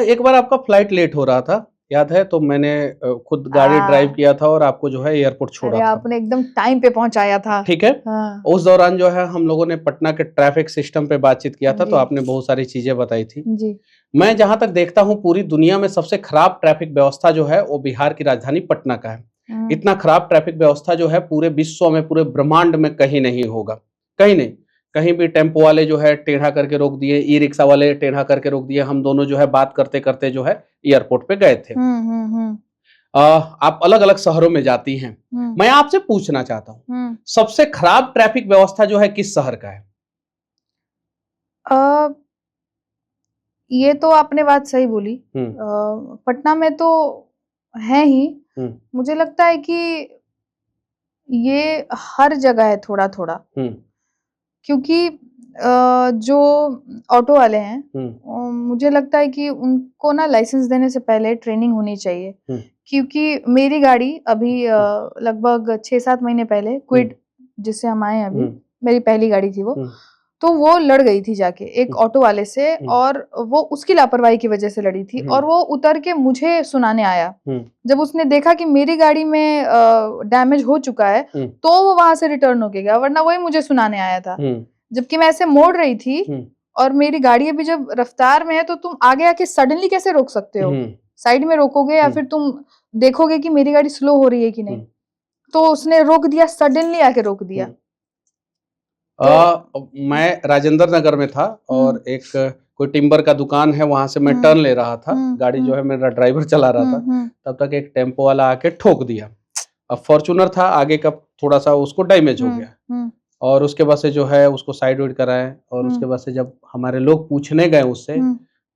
Speaker 2: एक बार आपका फ्लाइट लेट हो रहा था, याद है? तो मैंने खुद गाड़ी ड्राइव किया था और आपको जो है एयरपोर्ट छोड़ा था।
Speaker 1: आपने एकदम टाइम पे पहुंचाया था।
Speaker 2: ठीक है। उस दौरान जो है हम लोगों ने पटना के ट्रैफिक सिस्टम पे बातचीत किया था, तो आपने बहुत सारी चीजें बताई थी
Speaker 1: जी।
Speaker 2: मैं जहां तक देखता हूं, पूरी दुनिया में सबसे खराब ट्रैफिक व्यवस्था जो है वो बिहार की राजधानी पटना का है। इतना खराब ट्रैफिक व्यवस्था जो है पूरे विश्व में, पूरे ब्रह्मांड में कहीं नहीं होगा, कहीं नहीं। कहीं भी टेम्पो वाले जो है टेढ़ा करके रोक दिए, ई रिक्शा वाले टेढ़ा करके रोक दिए। हम दोनों जो है बात करते करते जो है एयरपोर्ट पे गए थे। आप अलग अलग शहरों में जाती हैं, मैं आपसे पूछना चाहता हूँ, सबसे खराब ट्रैफिक व्यवस्था जो है किस शहर का है?
Speaker 1: ये तो आपने बात सही बोली। पटना में तो है ही। मुझे लगता है कि ये हर जगह है थोड़ा थोड़ा, क्योंकि जो ऑटो वाले हैं, मुझे लगता है कि उनको ना लाइसेंस देने से पहले ट्रेनिंग होनी चाहिए। क्योंकि मेरी गाड़ी अभी लगभग 6-7 महीने पहले क्विड, जिससे हम आए अभी, मेरी पहली गाड़ी थी वो, तो वो लड़ गई थी जाके एक ऑटो वाले से, और वो उसकी लापरवाही की वजह से लड़ी थी। और वो उतर के मुझे सुनाने आया। जब उसने देखा कि मेरी गाड़ी में डैमेज हो चुका है, तो वो वहां से रिटर्न होके गया, वरना वही मुझे सुनाने आया था। जबकि मैं ऐसे मोड़ रही थी, और मेरी गाड़ी अभी जब रफ्तार में है, तो तुम आगे आके सडनली कैसे रोक सकते हो? साइड में रोकोगे या फिर तुम देखोगे कि मेरी गाड़ी स्लो हो रही है कि नहीं? तो उसने रोक दिया, सडनली आके रोक दिया।
Speaker 2: मैं राजेंद्र नगर में था, और एक कोई टिम्बर का दुकान है, वहां से मैं टर्न ले रहा था। गाड़ी जो है मेरा ड्राइवर चला रहा था, तब तक एक टेम्पो वाला आके ठोक दिया। अब फॉर्च्यूनर था, आगे का थोड़ा सा उसको डैमेज हो गया, और उसके बाद से जो है उसको साइड वाइड कराए। और उसके बाद से जब हमारे लोग पूछने गए उससे,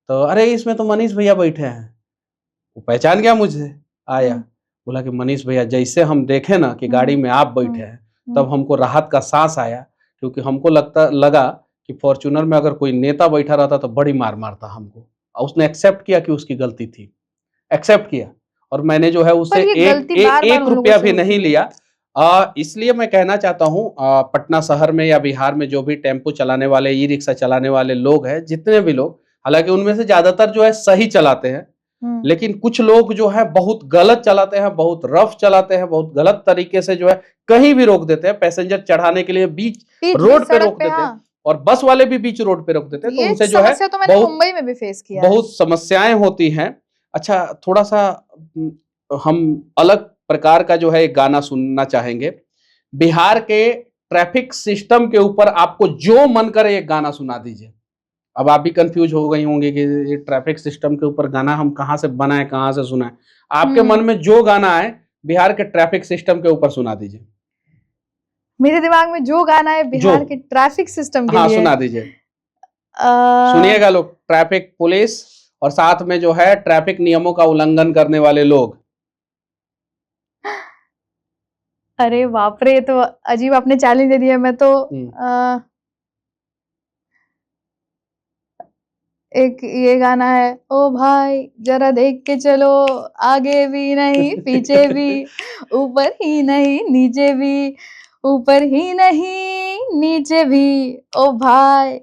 Speaker 2: तो अरे इसमें तो मनीष भैया बैठे हैं। वो पहचान गया मुझे, आया, बोला कि मनीष भैया, जैसे हम देखे ना कि गाड़ी में आप बैठे हैं, तब हमको राहत का सांस आया। क्योंकि हमको लगा कि फॉर्च्यूनर में अगर कोई नेता बैठा रहता तो बड़ी मार मारता हमको। और उसने एक्सेप्ट किया कि उसकी गलती थी, एक्सेप्ट किया। और मैंने जो है उससे एक रुपया भी नहीं लिया। इसलिए मैं कहना चाहता हूँ पटना शहर में या बिहार में जो भी टेम्पो चलाने वाले, ई रिक्शा चलाने वाले लोग हैं, जितने भी लोग, हालांकि उनमें से ज्यादातर जो है सही चलाते हैं, लेकिन कुछ लोग जो है बहुत गलत चलाते हैं, बहुत रफ चलाते हैं, बहुत गलत तरीके से जो है कहीं भी रोक देते हैं, पैसेंजर चढ़ाने के लिए बीच रोड पे रोक देते हैं, और बस वाले भी बीच रोड पे रोक देते हैं। तो उनसे जो है
Speaker 1: तो मैंने मुंबई में भी फेस किया,
Speaker 2: बहुत समस्याएं होती हैं। अच्छा, थोड़ा सा हम अलग प्रकार का जो है एक गाना सुनना चाहेंगे। बिहार के ट्रैफिक सिस्टम के ऊपर आपको जो मन करे एक गाना सुना दीजिए। अब आप भी कंफ्यूज हो गई होंगे कि ये ट्रैफिक सिस्टम के ऊपर गाना हम कहां से बनाए, कहां से सुनाए। आपके मन में जो गाना है बिहार के ट्रैफिक सिस्टम के ऊपर सुना दीजिए।
Speaker 1: मेरे दिमाग में जो गाना है बिहार के ट्रैफिक सिस्टम के लिए,
Speaker 2: सुना दीजिए। सुनिएगा लोग, ट्रैफिक पुलिस और साथ में जो है ट्रैफिक नियमों का उल्लंघन करने वाले लोग।
Speaker 1: अरे बाप रे, तो अजीब आपने चैलेंज दे दिया। मैं तो एक ये गाना है, ओ भाई जरा देख के चलो, आगे भी नहीं पीछे भी, ऊपर ही नहीं नीचे भी, ऊपर ही नहीं नीचे भी, ओ भाई।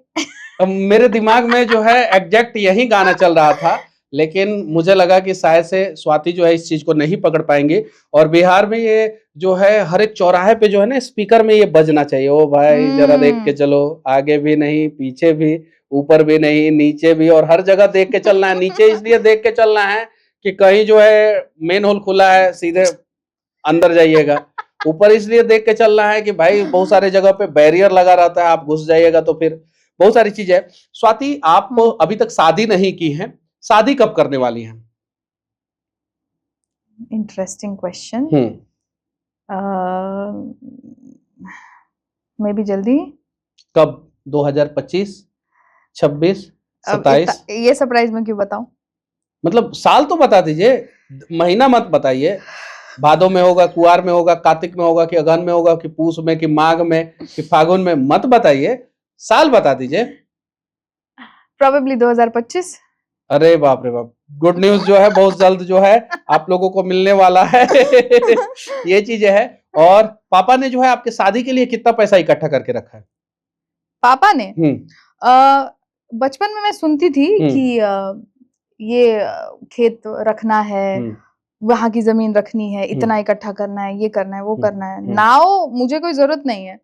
Speaker 2: मेरे दिमाग में जो है एग्जैक्ट यही गाना चल रहा था, लेकिन मुझे लगा कि शायद से स्वाति जो है इस चीज को नहीं पकड़ पाएंगे। और बिहार में ये जो है हर एक चौराहे पे जो है ना स्पीकर में ये बजना चाहिए, ओ भाई जरा देख के चलो, आगे भी नहीं पीछे भी, ऊपर भी नहीं नीचे भी, और हर जगह देख के चलना है। नीचे इसलिए देख के चलना है कि कहीं जो है मेन होल खुला है, सीधे अंदर जाइएगा। ऊपर इसलिए देख के चलना है कि भाई बहुत सारे जगह पे बैरियर लगा रहता है, आप घुस जाइएगा तो फिर बहुत सारी चीजें। स्वाति, आप अभी तक शादी नहीं की हैं, शादी कब करने वाली हैं?
Speaker 1: Interesting question. मे बी जल्दी।
Speaker 2: कब? 2025, 26, 27?
Speaker 1: ये सरप्राइज में क्यों बताऊं?
Speaker 2: मतलब साल तो बता दीजिए, महीना मत बताइए। भादो में होगा, कुआर में होगा, कार्तिक में होगा, कि अगहन में होगा, कि पूस में, कि माघ में, कि फागुन में, मत बताइए, साल बता दीजिए।
Speaker 1: प्रोबेबली 2025।
Speaker 2: अरे बाप रे बाप, गुड न्यूज जो है बहुत जल्द जो है आप लोगों को मिलने वाला है। ये चीजें है। और पापा ने जो है आपके शादी के लिए कितना पैसा इकट्ठा करके रखा है?
Speaker 1: पापा ने बचपन में मैं सुनती थी कि ये खेत रखना है, वहां की जमीन रखनी है, इतना इकट्ठा करना है, ये करना है, वो करना है। नाउ मुझे कोई जरूरत नहीं है,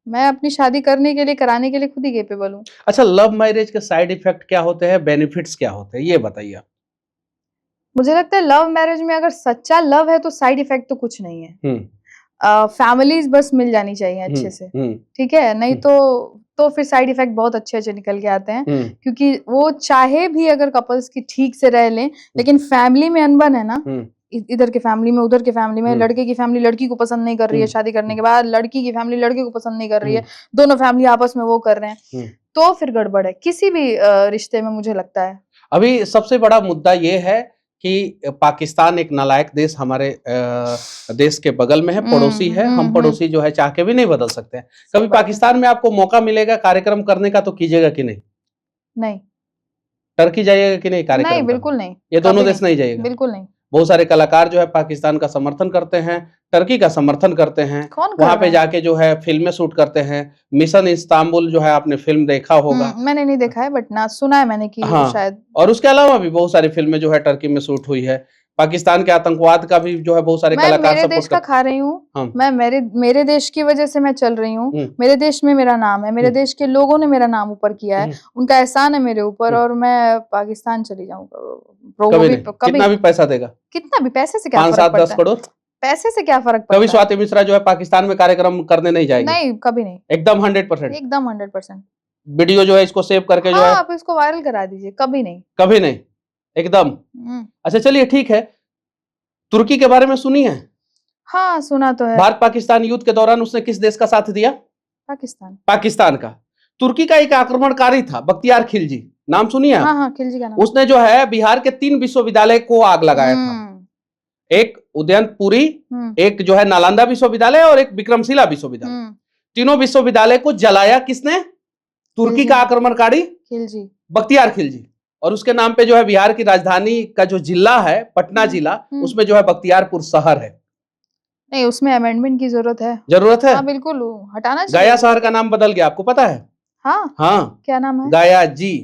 Speaker 1: मैं अपनी शादी करने के लिए, कराने के लिए खुद ही केपेबल हूँ।
Speaker 2: अच्छा, लव मैरिज के साइड इफेक्ट क्या होते हैं, बेनिफिट्स क्या होते हैं, ये बताइए।
Speaker 1: मुझे लगता है लव मैरिज में अगर सच्चा लव है तो साइड इफेक्ट तो कुछ नहीं है। फैमिलीज बस मिल जानी चाहिए अच्छे से, ठीक है, नहीं तो फिर साइड इफेक्ट बहुत अच्छे अच्छे निकल के आते हैं। क्योंकि वो चाहे भी अगर कपल्स की ठीक से रह लें, लेकिन फैमिली में अनबन है ना, इधर के फैमिली में, उधर के फैमिली में, लड़के की फैमिली लड़की को पसंद नहीं कर रही है शादी करने के बाद, लड़की की फैमिली लड़के को पसंद नहीं कर रही है, दोनों फैमिली आपस में वो कर रहे हैं, तो फिर गड़बड़ है किसी भी रिश्ते में, मुझे लगता है।
Speaker 2: अभी सबसे बड़ा मुद्दा ये है कि पाकिस्तान एक नालायक देश हमारे देश के बगल में है, पड़ोसी है। हम पड़ोसी जो है चाह के भी नहीं बदल सकते हैं। कभी पाकिस्तान में आपको मौका मिलेगा कार्यक्रम करने का तो कीजिएगा कि नहीं?
Speaker 1: नहीं।
Speaker 2: टर्की जाइएगा कि नहीं कार्यक्रम?
Speaker 1: नहीं, बिल्कुल नहीं।
Speaker 2: ये दोनों देश नहीं जाइएगा?
Speaker 1: बिल्कुल नहीं।
Speaker 2: बहुत सारे कलाकार जो है पाकिस्तान का समर्थन करते हैं, टर्की का समर्थन करते हैं, वहां पे जाके जो है फिल्में शूट करते हैं। मिशन इस्तांबुल जो है, आपने फिल्म देखा होगा?
Speaker 1: मैंने नहीं देखा है, बट ना सुना है मैंने कि शायद।
Speaker 2: और उसके अलावा भी बहुत सारी फिल्में जो है टर्की में शूट हुई है। पाकिस्तान के आतंकवाद का भी जो है बहुत सारे कलाकार
Speaker 1: मेरे देश का खा रही हूँ, मैं मेरे देश की वजह से मैं चल रही हूँ, मेरे देश में मेरा नाम है, मेरे देश के लोगों ने मेरा नाम ऊपर किया है, उनका एहसान है मेरे ऊपर, और मैं पाकिस्तान चली जाऊंगा
Speaker 2: कितना भी पैसा देगा?
Speaker 1: कितना भी, पैसे से क्या
Speaker 2: 5-7-10 करोड़,
Speaker 1: पैसे से क्या फर्क पड़ता है?
Speaker 2: कभी स्वाति मिश्रा जो है पाकिस्तान में कार्यक्रम करने नहीं जाएगी?
Speaker 1: नहीं, कभी नहीं।
Speaker 2: एकदम 100%?
Speaker 1: एकदम 100%।
Speaker 2: वीडियो जो है इसको सेव करके जो है
Speaker 1: आप इसको वायरल करा दीजिए। कभी नहीं,
Speaker 2: कभी नहीं, एकदम। अच्छा चलिए ठीक है, तुर्की के बारे में सुनी है?
Speaker 1: हाँ, सुना तो है।
Speaker 2: भारत पाकिस्तान युद्ध के दौरान उसने किस देश का साथ दिया? पाकिस्तान का। तुर्की का एक आक्रमणकारी था बख्तियार खिलजी, नाम सुनिए?
Speaker 1: हाँ, खिलजी का नाम।
Speaker 2: उसने जो है बिहार के 3 विश्वविद्यालय को आग लगाया था। एक उदयनपुरी, एक जो है नालंदा विश्वविद्यालय, और एक विक्रमशिला विश्वविद्यालय। तीनों विश्वविद्यालय को जलाया किसने? तुर्की का आक्रमणकारी खिलजी, बख्तियार खिलजी। और उसके नाम पे जो है बिहार की राजधानी का जो जिला है, पटना जिला, उसमें जो है बख्तियारपुर शहर है।
Speaker 1: नहीं, उसमें अमेंडमेंट की जरूरत है। हाँ, बिल्कुल हटाना चाहिए।
Speaker 2: गया शहर का नाम बदल गया, आपको पता है?
Speaker 1: हाँ, क्या नाम है?
Speaker 2: गया जी।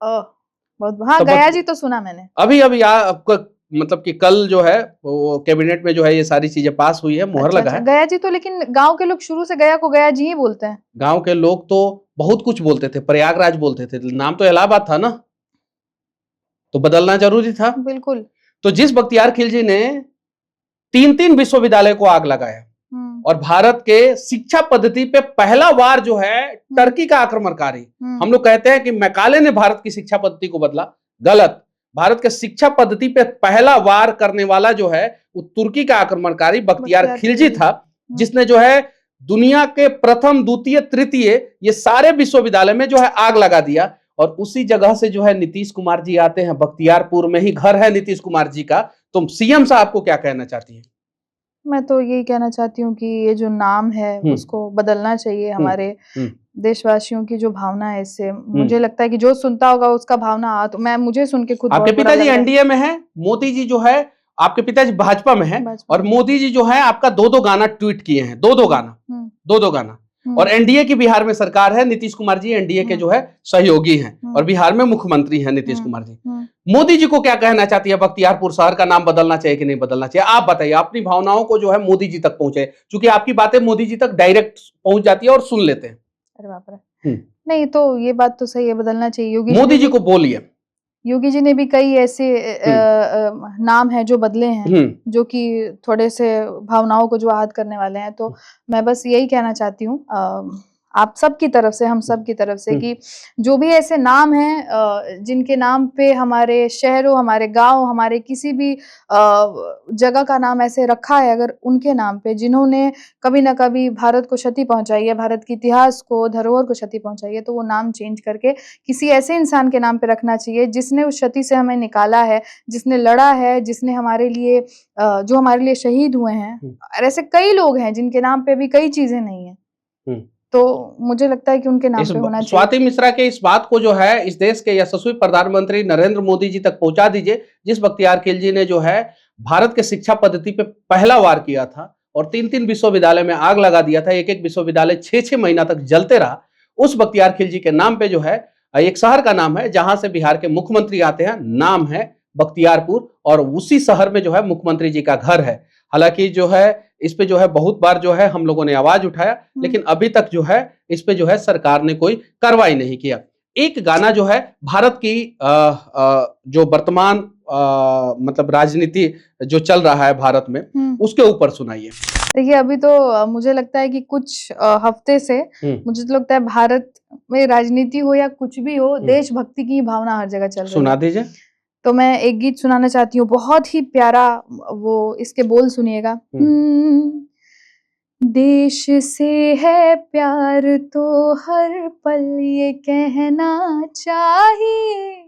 Speaker 1: बहुत, हाँ, गया जी तो सुना मैंने।
Speaker 2: अभी आपको मतलब कि कल जो है वो कैबिनेट में जो है ये सारी चीजें पास हुई है, मोहर लगा है।
Speaker 1: गया जी तो, लेकिन गांव के लोग शुरू से गया को गया जी ही बोलते हैं।
Speaker 2: गांव के लोग तो बहुत कुछ बोलते थे, प्रयागराज बोलते थे, नाम तो इलाहाबाद था ना, तो बदलना जरूरी था।
Speaker 1: बिल्कुल।
Speaker 2: तो जिस बख्तियार खिलजी ने 3 विश्वविद्यालय को आग लगाया और भारत के शिक्षा पद्धति पे पहला बार जो है टर्की का आक्रमणकारी, हम लोग कहते हैं कि मैकाले ने भारत की शिक्षा पद्धति को बदला, गलत। भारत के शिक्षा पद्धति पे पहला वार करने वाला जो है वो तुर्की का आक्रमणकारी बख्तियार खिलजी था, जिसने जो है दुनिया के प्रथम, द्वितीय, तृतीय ये सारे विश्वविद्यालय में जो है आग लगा दिया। और उसी जगह से जो है नीतीश कुमार जी आते हैं, बख्तियारपुर में ही घर है नीतीश कुमार जी का। तुम सीएम साहब को क्या कहना चाहती हैं?
Speaker 1: मैं तो यही कहना चाहती हूँ कि ये जो नाम है उसको बदलना चाहिए। हमारे देशवासियों की जो भावना है, इससे मुझे लगता है कि जो सुनता होगा उसका भावना तो मुझे सुन के खुद।
Speaker 2: आपके पिताजी एनडीए में है, मोदी जी जो है आपके पिताजी भाजपा में है, और मोदी जी जो है आपका 2-2 गाना ट्वीट किए हैं, 2-2 गाना। और एनडीए की बिहार में सरकार है, नीतीश कुमार जी एनडीए के जो है सहयोगी हैं और बिहार में मुख्यमंत्री हैं नीतीश कुमार जी। मोदी जी को क्या कहना चाहती है? बख्तियारपुर शहर का नाम बदलना चाहिए कि नहीं बदलना चाहिए? आप बताइए, अपनी भावनाओं को जो है मोदी जी तक पहुंचे, क्योंकि आपकी बातें मोदी जी तक डायरेक्ट पहुंच जाती है और सुन लेते हैं।
Speaker 1: अरे बाप रे। नहीं, तो ये बात तो सही है, बदलना चाहिए।
Speaker 2: मोदी जी को बोलिए।
Speaker 1: योगी जी ने भी कई ऐसे नाम हैं जो बदले हैं, जो कि थोड़े से भावनाओं को जो आहत करने वाले हैं। तो मैं बस यही कहना चाहती हूँ आप सब की तरफ से, हम सब की तरफ से, कि जो भी ऐसे नाम हैं जिनके नाम पे हमारे शहरों, हमारे गांव, हमारे किसी भी जगह का नाम ऐसे रखा है, अगर उनके नाम पे जिन्होंने कभी ना कभी भारत को क्षति पहुंचाई है, भारत के इतिहास को, धरोहर को क्षति पहुंचाई है, तो वो नाम चेंज करके किसी ऐसे इंसान के नाम पे रखना चाहिए जिसने उस क्षति से हमें निकाला है, जिसने लड़ा है, जिसने हमारे लिए जो हमारे लिए शहीद हुए हैं। और ऐसे कई लोग हैं जिनके नाम पे भी कई चीजें नहीं है, तो मुझे लगता है कि उनके नाम पे होना चाहिए।
Speaker 2: स्वाति मिश्रा के इस बात को जो है इस देश के यशस्वी प्रधानमंत्री नरेंद्र मोदी जी तक पहुंचा दीजिए, जिस बख्तियार खिलजी ने जो है भारत के शिक्षा पद्धति पे पहला वार किया था और 3-3 विश्वविद्यालय में आग लगा दिया था, एक-एक विश्वविद्यालय 6-6 महीना तक जलते रहा। उस बख्तियार खिलजी के नाम पे जो है एक शहर का नाम है जहां से बिहार के मुख्यमंत्री आते हैं, नाम है बख्तियारपुर, और उसी शहर में जो है मुख्यमंत्री जी का घर है। हालांकि जो है इस पे जो है बहुत बार जो है हम लोगों ने आवाज उठाया, लेकिन अभी तक जो है इस पे जो है सरकार ने कोई कार्रवाई नहीं किया। एक गाना जो है भारत की जो वर्तमान मतलब राजनीति जो चल रहा है भारत में, उसके ऊपर सुनाइए।
Speaker 1: देखिए, अभी तो मुझे लगता है कि कुछ हफ्ते से मुझे तो लगता है भारत में राजनीति हो या कुछ भी हो, देशभक्ति की भावना हर जगह चल रही है।
Speaker 2: सुना दीजिए।
Speaker 1: तो मैं एक गीत सुनाना चाहती हूँ, बहुत ही प्यारा, वो इसके बोल सुनिएगा। देश से है प्यार तो हर पल ये कहना चाहिए,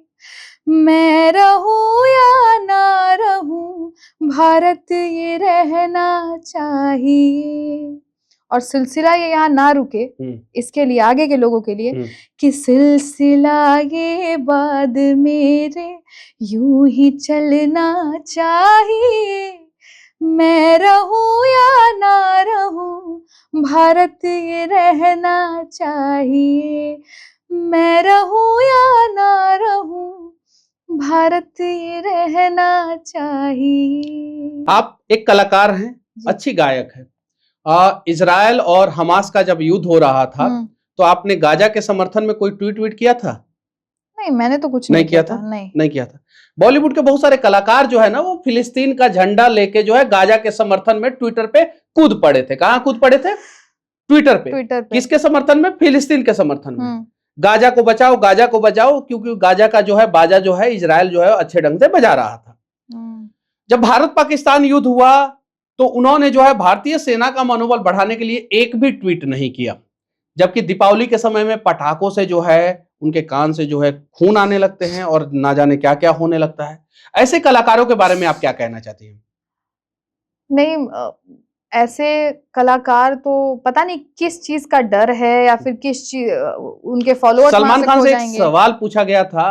Speaker 1: मैं रहूं या ना रहूं भारत ये रहना चाहिए। और सिलसिला ये यहाँ ना रुके, इसके लिए आगे के लोगों के लिए कि सिलसिला ये बाद मेरे यूं ही चलना चाहिए, मैं रहूं या ना रहूं भारत ये रहना चाहिए, मैं रहूं या ना रहूं भारत ये रहना चाहिए।
Speaker 2: आप एक कलाकार हैं, अच्छी गायक है। इजराइल और हमास का जब युद्ध हो रहा था तो आपने गाजा के समर्थन में कोई ट्वीट किया था?
Speaker 1: नहीं, मैंने तो कुछ नहीं किया था।
Speaker 2: नहीं किया था। बॉलीवुड के बहुत सारे कलाकार जो है ना, वो फिलिस्तीन का झंडा लेके जो है गाजा के समर्थन में ट्विटर पे कूद पड़े थे। कहां कूद पड़े थे? ट्विटर पे। किसके समर्थन में? फिलिस्तीन के समर्थन में। गाजा को बचाओ, गाजा को बचाओ, क्योंकि गाजा का जो है बाजा जो है इजराइल जो है अच्छे ढंग से बजा रहा था। जब भारत पाकिस्तान युद्ध हुआ तो उन्होंने जो है भारतीय सेना का मनोबल बढ़ाने के लिए एक भी ट्वीट नहीं किया, जबकि दीपावली के समय में पटाखों से जो है उनके कान से जो है खून आने लगते हैं और ना जाने क्या क्या होने लगता है। ऐसे कलाकारों के बारे में आप क्या कहना चाहती हैं?
Speaker 1: नहीं, ऐसे कलाकार तो पता नहीं किस चीज का डर है या फिर किस चीज उनके फॉलोअर्स।
Speaker 2: सलमान खान से एक सवाल पूछा गया था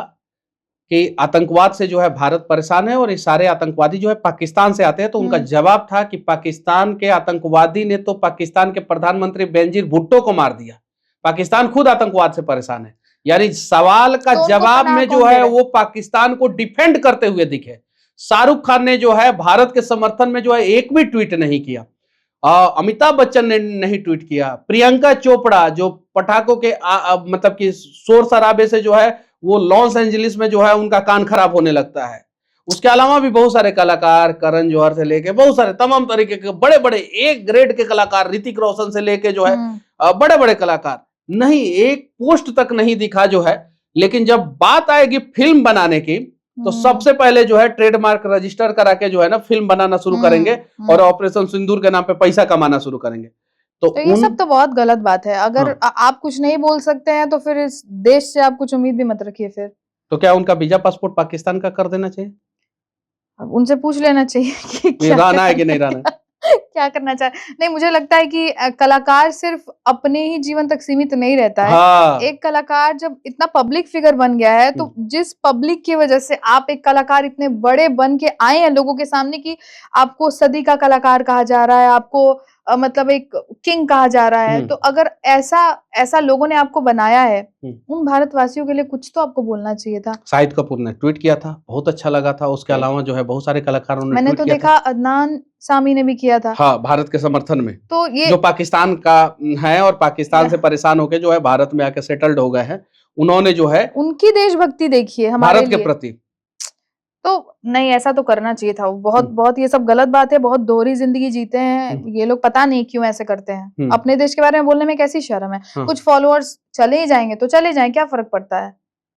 Speaker 2: कि आतंकवाद से जो है भारत परेशान है और ये सारे आतंकवादी जो है पाकिस्तान से आते हैं, तो उनका जवाब था कि पाकिस्तान के आतंकवादी ने तो पाकिस्तान के प्रधानमंत्री बेनजीर भुट्टो को मार दिया, पाकिस्तान खुद आतंकवाद से परेशान है। यानी सवाल का जवाब में जो है वो पाकिस्तान को डिफेंड करते हुए दिखे। शाहरुख खान ने जो है भारत के समर्थन में जो है एक भी ट्वीट नहीं किया, अमिताभ बच्चन ने नहीं ट्वीट किया, प्रियंका चोपड़ा जो पटाखों के मतलब कि शोर शराबे से जो है वो लॉस एंजलिस में जो है उनका कान खराब होने लगता है। उसके अलावा भी बहुत सारे कलाकार, करण जौहर से लेके बहुत सारे तमाम तरीके के बड़े बड़े एक ग्रेड के कलाकार, ऋतिक रोशन से लेके जो है बड़े बड़े कलाकार, नहीं एक पोस्ट तक नहीं दिखा जो है। लेकिन जब बात आएगी फिल्म बनाने की तो सबसे पहले जो है ट्रेडमार्क रजिस्टर करा के जो है ना फिल्म बनाना शुरू करेंगे और ऑपरेशन सिंदूर के नाम पे पैसा कमाना शुरू करेंगे।
Speaker 1: तो ये सब तो बहुत गलत बात है। अगर आप कुछ नहीं बोल सकते हैं तो फिर इस देश से आप कुछ उम्मीद भी मत रखिए। फिर
Speaker 2: तो क्या उनका वीजा पासपोर्ट पाकिस्तान का कर देना चाहिए?
Speaker 1: उनसे पूछ लेना चाहिए कि क्या
Speaker 2: रहना है कि नहीं रहना है।
Speaker 1: क्या करना चाहे। नहीं, मुझे लगता है कि कलाकार सिर्फ अपने ही जीवन तक सीमित नहीं रहता है।
Speaker 2: हाँ।
Speaker 1: एक कलाकार जब इतना पब्लिक फिगर बन गया है तो जिस पब्लिक की वजह से आप एक कलाकार इतने बड़े बन के आए हैं लोगों के सामने कि आपको सदी का कलाकार कहा जा रहा है, आपको मतलब एक किंग कहा जा रहा है, तो अगर ऐसा लोगों ने आपको बनाया है, उन भारतवासियों के लिए कुछ तो आपको बोलना चाहिए था।
Speaker 2: शाहिद कपूर ने ट्वीट किया था, बहुत अच्छा लगा था। उसके अलावा जो है बहुत सारे कलाकारों ने
Speaker 1: मैंने तो देखा, अदनान सामी ने भी किया था।
Speaker 2: हाँ, भारत के समर्थन में।
Speaker 1: तो ये
Speaker 2: जो पाकिस्तान का है और पाकिस्तान से परेशान होके जो है भारत में आके सेटल्ड हो गए हैं, उन्होंने जो है
Speaker 1: उनकी देशभक्ति देखिए हमारे
Speaker 2: भारत के प्रति।
Speaker 1: तो नहीं, ऐसा तो करना चाहिए था। बहुत ये सब गलत बात है। बहुत दोहरी जिंदगी जीते हैं ये लोग, पता नहीं क्यों ऐसे करते हैं। अपने देश के बारे में बोलने में कैसी शर्म है। कुछ फॉलोअर्स चले ही जाएंगे तो चले जाएं, क्या फर्क पड़ता है।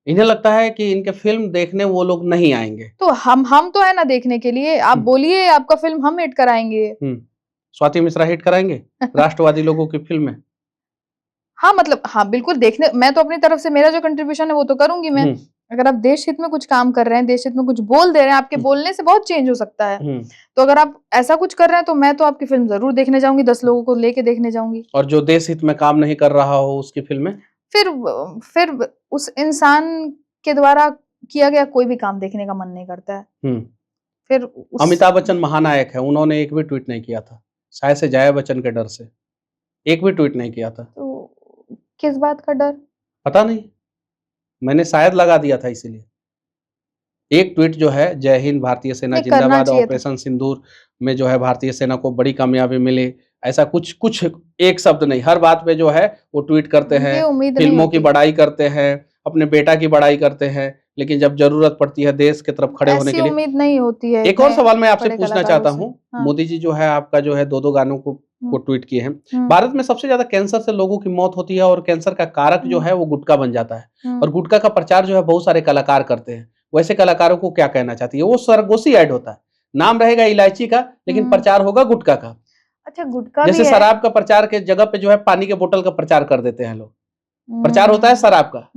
Speaker 2: इन्हें लगता है कि इनके फिल्म देखने वो लोग नहीं आएंगे,
Speaker 1: तो हम तो है ना देखने के लिए। आप बोलिए, आपका फिल्म हम हिट कराएंगे।
Speaker 2: स्वाति मिश्रा हिट कराएंगे राष्ट्रवादी लोगों की फिल्म में।
Speaker 1: हाँ मतलब, हाँ बिल्कुल देखने, मैं तो अपनी तरफ से मेरा जो कंट्रीब्यूशन है वो तो करूंगी मैं। अगर आप देश हित में कुछ काम कर रहे हैं, देश हित में कुछ बोल दे रहे हैं, आपके बोलने से बहुत चेंज हो सकता है। तो अगर आप ऐसा कुछ कर रहे हैं तो मैं तो आपकी फिल्म जरूर देखने जाऊंगी, 10 लोगों को लेके देखने जाऊंगी।
Speaker 2: और जो देश हित में काम नहीं कर रहा हो उसकी फिल्में,
Speaker 1: फिर उस इंसान के द्वारा किया गया कोई भी काम देखने का मन नहीं करता है। फिर
Speaker 2: अमिताभ बच्चन महानायक है, उन्होंने एक भी ट्वीट नहीं किया था, शायद से जया बच्चन के डर से एक भी ट्वीट नहीं किया था।
Speaker 1: तो किस बात का डर
Speaker 2: पता नहीं, मैंने शायद लगा दिया था इसीलिए। एक ट्वीट जो है, जय हिंद भारतीय सेना जिंदाबाद, ऑपरेशन सिंदूर में जो है भारतीय सेना को बड़ी कामयाबी मिली, ऐसा कुछ एक शब्द नहीं। हर बात पे जो है वो ट्वीट करते हैं, फिल्मों की बड़ाई करते हैं, अपने बेटा की बड़ाई करते हैं, लेकिन जब जरूरत पड़ती है देश की तरफ खड़े होने के लिए
Speaker 1: उम्मीद नहीं होती है।
Speaker 2: एक और सवाल मैं आपसे पूछना चाहता हूँ। मोदी जी जो है आपका जो है 2 गानों को ट्वीट किए हैं। भारत में सबसे ज्यादा कैंसर से लोगों की मौत होती है और कैंसर का कारक जो है वो गुटखा बन जाता है, और गुटखा का प्रचार जो है बहुत सारे कलाकार करते हैं। वैसे कलाकारों को क्या कहना चाहती है? वो सरगोशी ऐड होता है, नाम रहेगा इलायची का लेकिन प्रचार होगा गुटखा का।
Speaker 1: अच्छा, गुटखा
Speaker 2: जैसे शराब का प्रचार के जगह पे जो है पानी के बोतल का प्रचार कर देते हैं लोग। प्रचार होता है शराब का,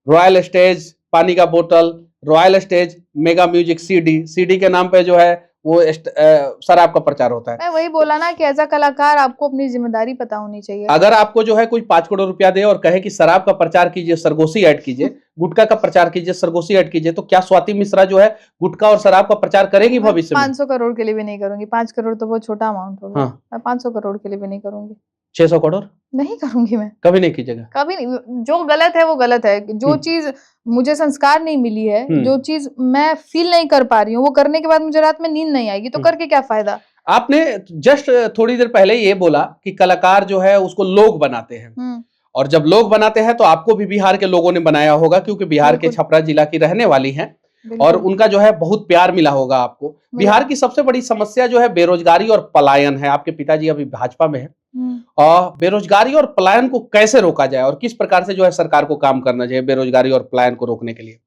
Speaker 2: रॉयल स्टेज पानी का बोतल, royal stage mega music CD के नाम पे जो है वो शराब का प्रचार होता है।
Speaker 1: मैं वही बोला ना कि एज अ कलाकार आपको अपनी जिम्मेदारी पता होनी चाहिए।
Speaker 2: अगर आपको जो है कोई 5 करोड़ रुपया दे और कहे कि शराब का प्रचार कीजिए, सरगोशी ऐड कीजिए, गुटखा का प्रचार कीजिए, सरगोशी ऐड कीजिए, तो क्या स्वाति मिश्रा जो है गुटखा और शराब का प्रचार करेगी भविष्य में?
Speaker 1: 500 करोड़ के लिए भी नहीं करूंगी। 5 करोड़ तो बहुत छोटा अमाउंट होगा। मैं 500 करोड़ के लिए भी नहीं करूंगी।
Speaker 2: 600 करोड़
Speaker 1: नहीं करूंगी मैं,
Speaker 2: कभी नहीं कीजिएगा।
Speaker 1: कभी नहीं। जो गलत है वो गलत है। जो चीज मुझे संस्कार नहीं मिली है, जो चीज मैं फील नहीं कर पा रही हूँ, वो करने के बाद मुझे रात में नींद नहीं आएगी, तो करके क्या फायदा।
Speaker 2: आपने जस्ट थोड़ी देर पहले ये बोला कि कलाकार जो है उसको लोग बनाते हैं, और जब लोग बनाते हैं तो आपको भी बिहार के लोगों ने बनाया होगा, क्योंकि बिहार के छपरा जिला की रहने वाली हैं और उनका जो है बहुत प्यार मिला होगा आपको। बिहार की सबसे बड़ी समस्या जो है बेरोजगारी और पलायन है। आपके पिताजी अभी भाजपा में है, और बेरोजगारी और पलायन को कैसे रोका जाए और किस प्रकार से जो है सरकार को काम करना चाहिए बेरोजगारी और पलायन को रोकने के लिए?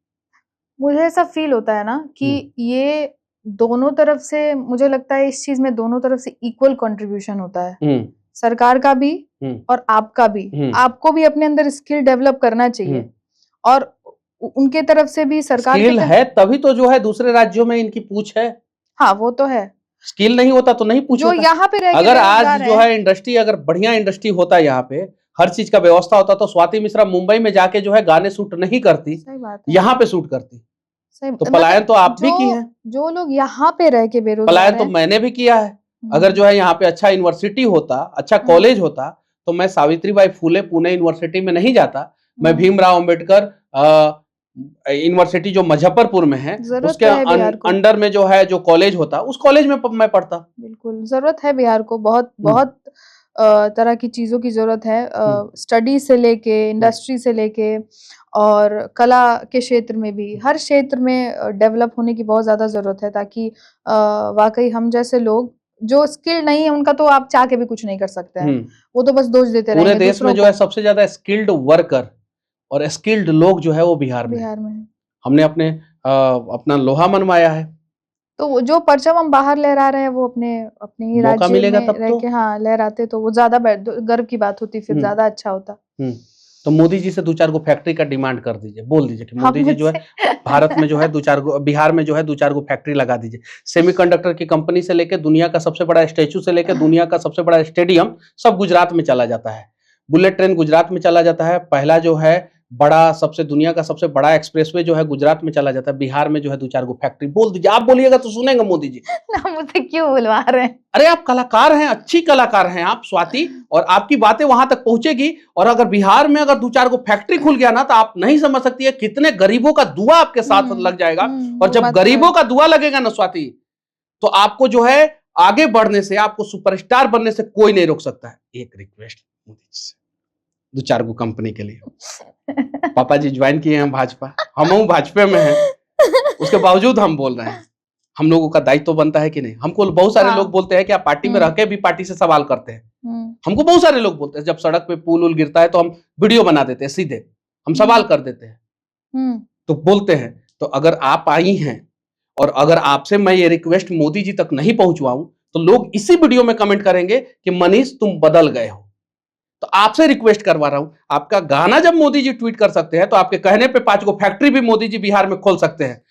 Speaker 1: मुझे ऐसा फील होता है ना कि ये दोनों तरफ से, मुझे लगता है इस चीज में दोनों तरफ से इक्वल कंट्रीब्यूशन होता है, सरकार का भी और आपका भी। आपको भी अपने अंदर स्किल डेवलप करना चाहिए और उनके तरफ से भी सरकार
Speaker 2: स्किल है तभी तो जो है दूसरे राज्यों में इनकी पूछ है।
Speaker 1: हाँ वो तो है,
Speaker 2: स्किल नहीं होता तो नहीं पूछ
Speaker 1: जो यहाँ पे
Speaker 2: अगर आज जो है इंडस्ट्री, अगर बढ़िया इंडस्ट्री होता है यहाँ पे, हर चीज का व्यवस्था होता, तो स्वाति मिश्रा मुंबई में जाके जो है गाने शूट नहीं करती, यहाँ पे शूट करती। तो पलायन तो आप भी की है,
Speaker 1: जो लोग यहाँ पे रह के बेरोजगार
Speaker 2: पलायन तो मैंने भी किया है। अगर जो है यहाँ पे अच्छा यूनिवर्सिटी होता, अच्छा कॉलेज होता, तो मैं सावित्रीबाई फुले पुणे यूनिवर्सिटी में नहीं जाता, मैं भीमराव अंबेडकर यूनिवर्सिटी जो मुजफ्फरपुर में है उसके अंडर में जो है जो कॉलेज होता, उस कॉलेज में मैं पढ़ता।
Speaker 1: बिल्कुल जरूरत है बिहार को, बहुत बहुत तरह की चीजों की जरूरत है, स्टडी से लेके, इंडस्ट्री से लेके, और कला के क्षेत्र में भी, हर क्षेत्र में डेवलप होने की बहुत ज्यादा जरूरत है, ताकि वाकई हम जैसे लोग जो स्किल्ड नहीं है उनका तो आप चाह के भी कुछ नहीं कर सकते हैं, वो तो बस दोष देते रहेंगे।
Speaker 2: पूरे देश में जो है सबसे ज्यादा स्किल्ड वर्कर और स्किल्ड लोग जो है वो बिहार में है। हमने अपना लोहा मनवाया है,
Speaker 1: तो जो परचम हम बाहर लहरा रहे हैं वो अपने ही राज्य में रह के हाँ लहराते तो वो ज्यादा गर्व की बात होती, फिर ज्यादा अच्छा होता।
Speaker 2: तो मोदी जी से 2-4 गो फैक्ट्री का डिमांड कर दीजिए, बोल दीजिए कि मोदी जी जो है भारत में जो है 2-4 गो, बिहार में जो है 2-4 गो फैक्ट्री लगा दीजिए। सेमीकंडक्टर की कंपनी से लेके दुनिया का सबसे बड़ा स्टैचू से लेके दुनिया का सबसे बड़ा स्टेडियम सब गुजरात में चला जाता है। बुलेट ट्रेन गुजरात में चला जाता है। पहला जो है बड़ा सबसे दुनिया का सबसे बड़ा एक्सप्रेसवे जो है गुजरात में चला जाता है। बिहार में जो है 2-4 गो फैक्ट्री, बोल दीजिए। आप बोलिएगा तो सुनेंगे मोदी जी।
Speaker 1: ना मुझे क्यों बुलवा रहे हैं?
Speaker 2: अरे आप कलाकार हैं, अच्छी कलाकार हैं आप स्वाति, और आपकी बातें वहां तक पहुंचेगी। और अगर बिहार में अगर 2-4 गो फैक्ट्री खुल गया ना तो आप नहीं समझ सकती है कितने गरीबों का दुआ आपके साथ लग जाएगा। और जब गरीबों का दुआ लगेगा ना स्वाति, तो आपको जो है आगे बढ़ने से, आपको सुपरस्टार बनने से कोई नहीं रोक सकता है। एक रिक्वेस्ट मोदी जी से 2-4 गो कंपनी के लिए, पापा जी ज्वाइन किए हैं भाजपा, हम भाजपा में हैं, उसके बावजूद हम बोल रहे हैं। हम लोगों का दायित्व तो बनता है कि नहीं? हमको बहुत सारे लोग बोलते हैं कि आप पार्टी में रह के भी पार्टी से सवाल करते हैं। हमको बहुत सारे लोग बोलते हैं, जब सड़क पे पुल उल गिरता है तो हम वीडियो बना देते हैं, सीधे हम सवाल कर देते हैं, तो बोलते हैं। तो अगर आप आई हैं और अगर आपसे मैं ये रिक्वेस्ट मोदी जी तक नहीं पहुंचवाऊं तो लोग इसी वीडियो में कमेंट करेंगे कि मनीष तुम बदल गए हो। तो आपसे रिक्वेस्ट करवा रहा हूं, आपका गाना जब मोदी जी ट्वीट कर सकते हैं तो आपके कहने पे 5 गो फैक्ट्री भी मोदी जी बिहार में खोल सकते हैं।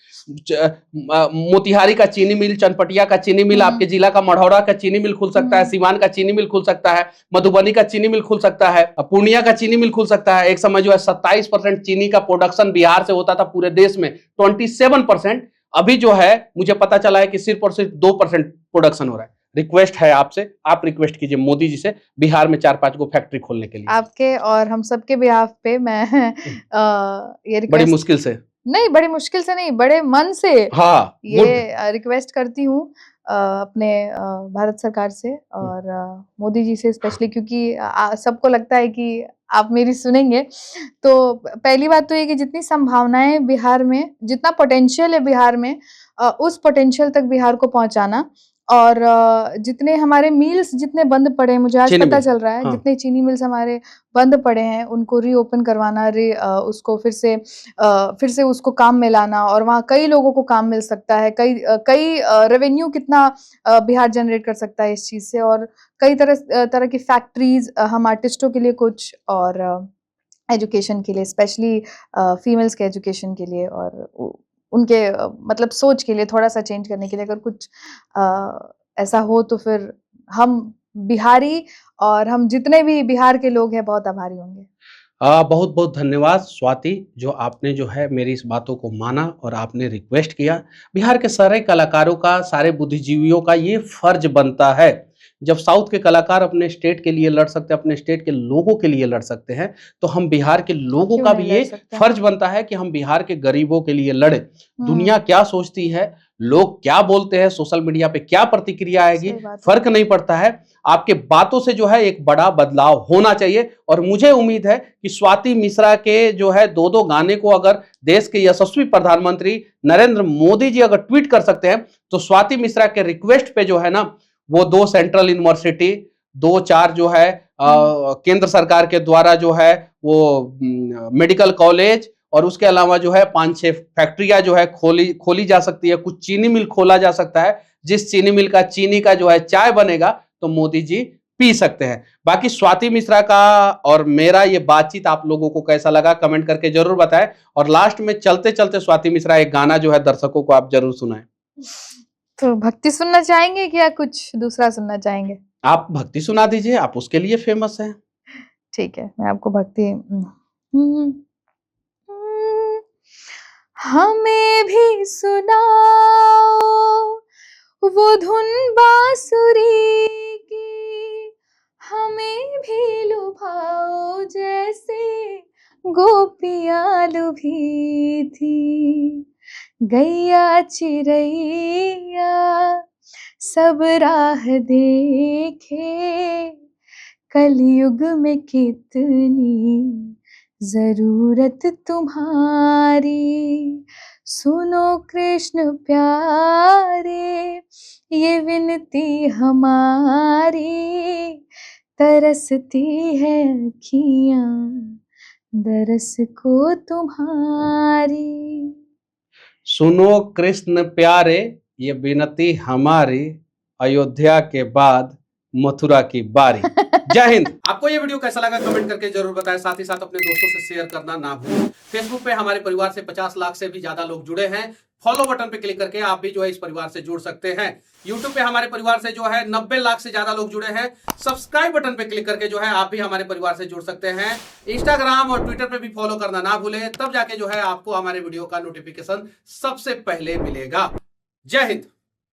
Speaker 2: मोतिहारी का चीनी मिल, चनपटिया का चीनी मिल, आपके जिला का मढ़ौरा का चीनी मिल खुल सकता है, सीवान का चीनी मिल खुल सकता है, मधुबनी का चीनी मिल खुल सकता है, पूर्णिया का चीनी मिल खुल सकता है। एक समय जो है 27% चीनी का प्रोडक्शन बिहार से होता था पूरे देश में, 27%। अभी जो है मुझे पता चला है कि सिर्फ और सिर्फ 2% प्रोडक्शन हो रहा है। रिक्वेस्ट है आपसे, आप रिक्वेस्ट कीजिए मोदी जी से बिहार में 4-5 गो फैक्ट्री खोलने के लिए।
Speaker 1: आपके और हम सबके बिहाफ पे मैं ये रिक्वेस्ट,
Speaker 2: बड़ी मुश्किल से
Speaker 1: नहीं, बड़ी मुश्किल से नहीं, बड़े मन से
Speaker 2: हाँ
Speaker 1: ये रिक्वेस्ट करती हूँ अपने भारत सरकार से और मोदी जी से स्पेशली, क्योंकि सबको लगता है कि आप मेरी सुनेंगे। तो पहली बात तो ये कि जितनी संभावनाएं बिहार में, जितना पोटेंशियल है बिहार में, उस पोटेंशियल तक बिहार को पहुंचाना। और जितने हमारे मिल्स जितने बंद पड़े हैं, मुझे आज पता चल रहा है, हाँ। जितने चीनी मिल्स हमारे बंद पड़े हैं उनको रीओपन करवाना, उसको फिर से उसको काम में लाना, और वहाँ कई लोगों को काम मिल सकता है, कई रेवेन्यू कितना बिहार जनरेट कर सकता है इस चीज से, और कई तरह की फैक्ट्रीज हम आर्टिस्टों के लिए कुछ, और एजुकेशन के लिए, स्पेशली फीमेल्स के एजुकेशन के लिए, और उनके मतलब सोच के लिए थोड़ा सा चेंज करने के लिए अगर कुछ ऐसा हो तो फिर हम बिहारी और हम जितने भी बिहार के लोग हैं बहुत आभारी होंगे।
Speaker 2: बहुत बहुत धन्यवाद स्वाति, जो आपने जो है मेरी इस बातों को माना और आपने रिक्वेस्ट किया। बिहार के सारे कलाकारों का, सारे बुद्धिजीवियों का ये फर्ज बनता है, जब साउथ के कलाकार अपने स्टेट के लिए लड़ सकते हैं, अपने स्टेट के लोगों के लिए लड़ सकते हैं, तो हम बिहार के लोगों का भी ये फर्ज बनता है कि हम बिहार के गरीबों के लिए लड़े। दुनिया क्या सोचती है, लोग क्या बोलते हैं, सोशल मीडिया पे क्या प्रतिक्रिया आएगी, फर्क नहीं पड़ता है। आपके बातों से जो है एक बड़ा बदलाव होना चाहिए। और मुझे उम्मीद है कि स्वाति मिश्रा के जो है 2-2 गाने को अगर देश के यशस्वी प्रधानमंत्री नरेंद्र मोदी जी अगर ट्वीट कर सकते हैं, तो स्वाति मिश्रा के रिक्वेस्ट पे जो है ना, वो 2 सेंट्रल यूनिवर्सिटी, 2-4 जो है केंद्र सरकार के द्वारा जो है वो मेडिकल कॉलेज, और उसके अलावा जो है 5-6 फैक्ट्रियां जो है खोली जा सकती है। कुछ चीनी मिल खोला जा सकता है, जिस चीनी मिल का चीनी का जो है चाय बनेगा तो मोदी जी पी सकते हैं। बाकी स्वाति मिश्रा का और मेरा ये बातचीत आप लोगों को कैसा लगा कमेंट करके जरूर बताएं। और लास्ट में चलते चलते स्वाति मिश्रा एक गाना जो है दर्शकों को आप जरूर सुनाएं।
Speaker 1: तो भक्ति सुनना चाहेंगे या कुछ दूसरा सुनना चाहेंगे?
Speaker 2: आप भक्ति सुना दीजिए, आप उसके लिए फेमस हैं।
Speaker 1: ठीक है, मैं आपको भक्ति हमें भी सुनाओ वो धुन बांसुरी की, हमें भी लुभाओ जैसे गोपियाँ लुभी थी। गैया चिरैया सब राह देखे, कलयुग में कितनी जरूरत तुम्हारी। सुनो कृष्ण प्यारे ये विनती हमारी, तरसती है अखियाँ दरस को तुम्हारी।
Speaker 2: सुनो कृष्ण प्यारे ये विनती हमारी, अयोध्या के बाद मथुरा की बारी। जय हिंद। आपको ये वीडियो कैसा लगा कमेंट करके जरूर बताएं, साथ ही साथ अपने दोस्तों से शेयर करना ना भूलें। फेसबुक पे हमारे परिवार से 50 लाख से भी ज्यादा लोग जुड़े हैं, फॉलो बटन पे क्लिक करके आप भी जो है इस परिवार से जुड़ सकते हैं। यूट्यूब पे हमारे परिवार से जो है 90 लाख से ज्यादा लोग जुड़े हैं, सब्सक्राइब बटन पे क्लिक करके जो है आप भी हमारे परिवार से जुड़ सकते हैं। इंस्टाग्राम और ट्विटर पे भी फॉलो करना ना भूलें, तब जाके जो है आपको हमारे वीडियो का नोटिफिकेशन सबसे पहले मिलेगा। जय हिंद।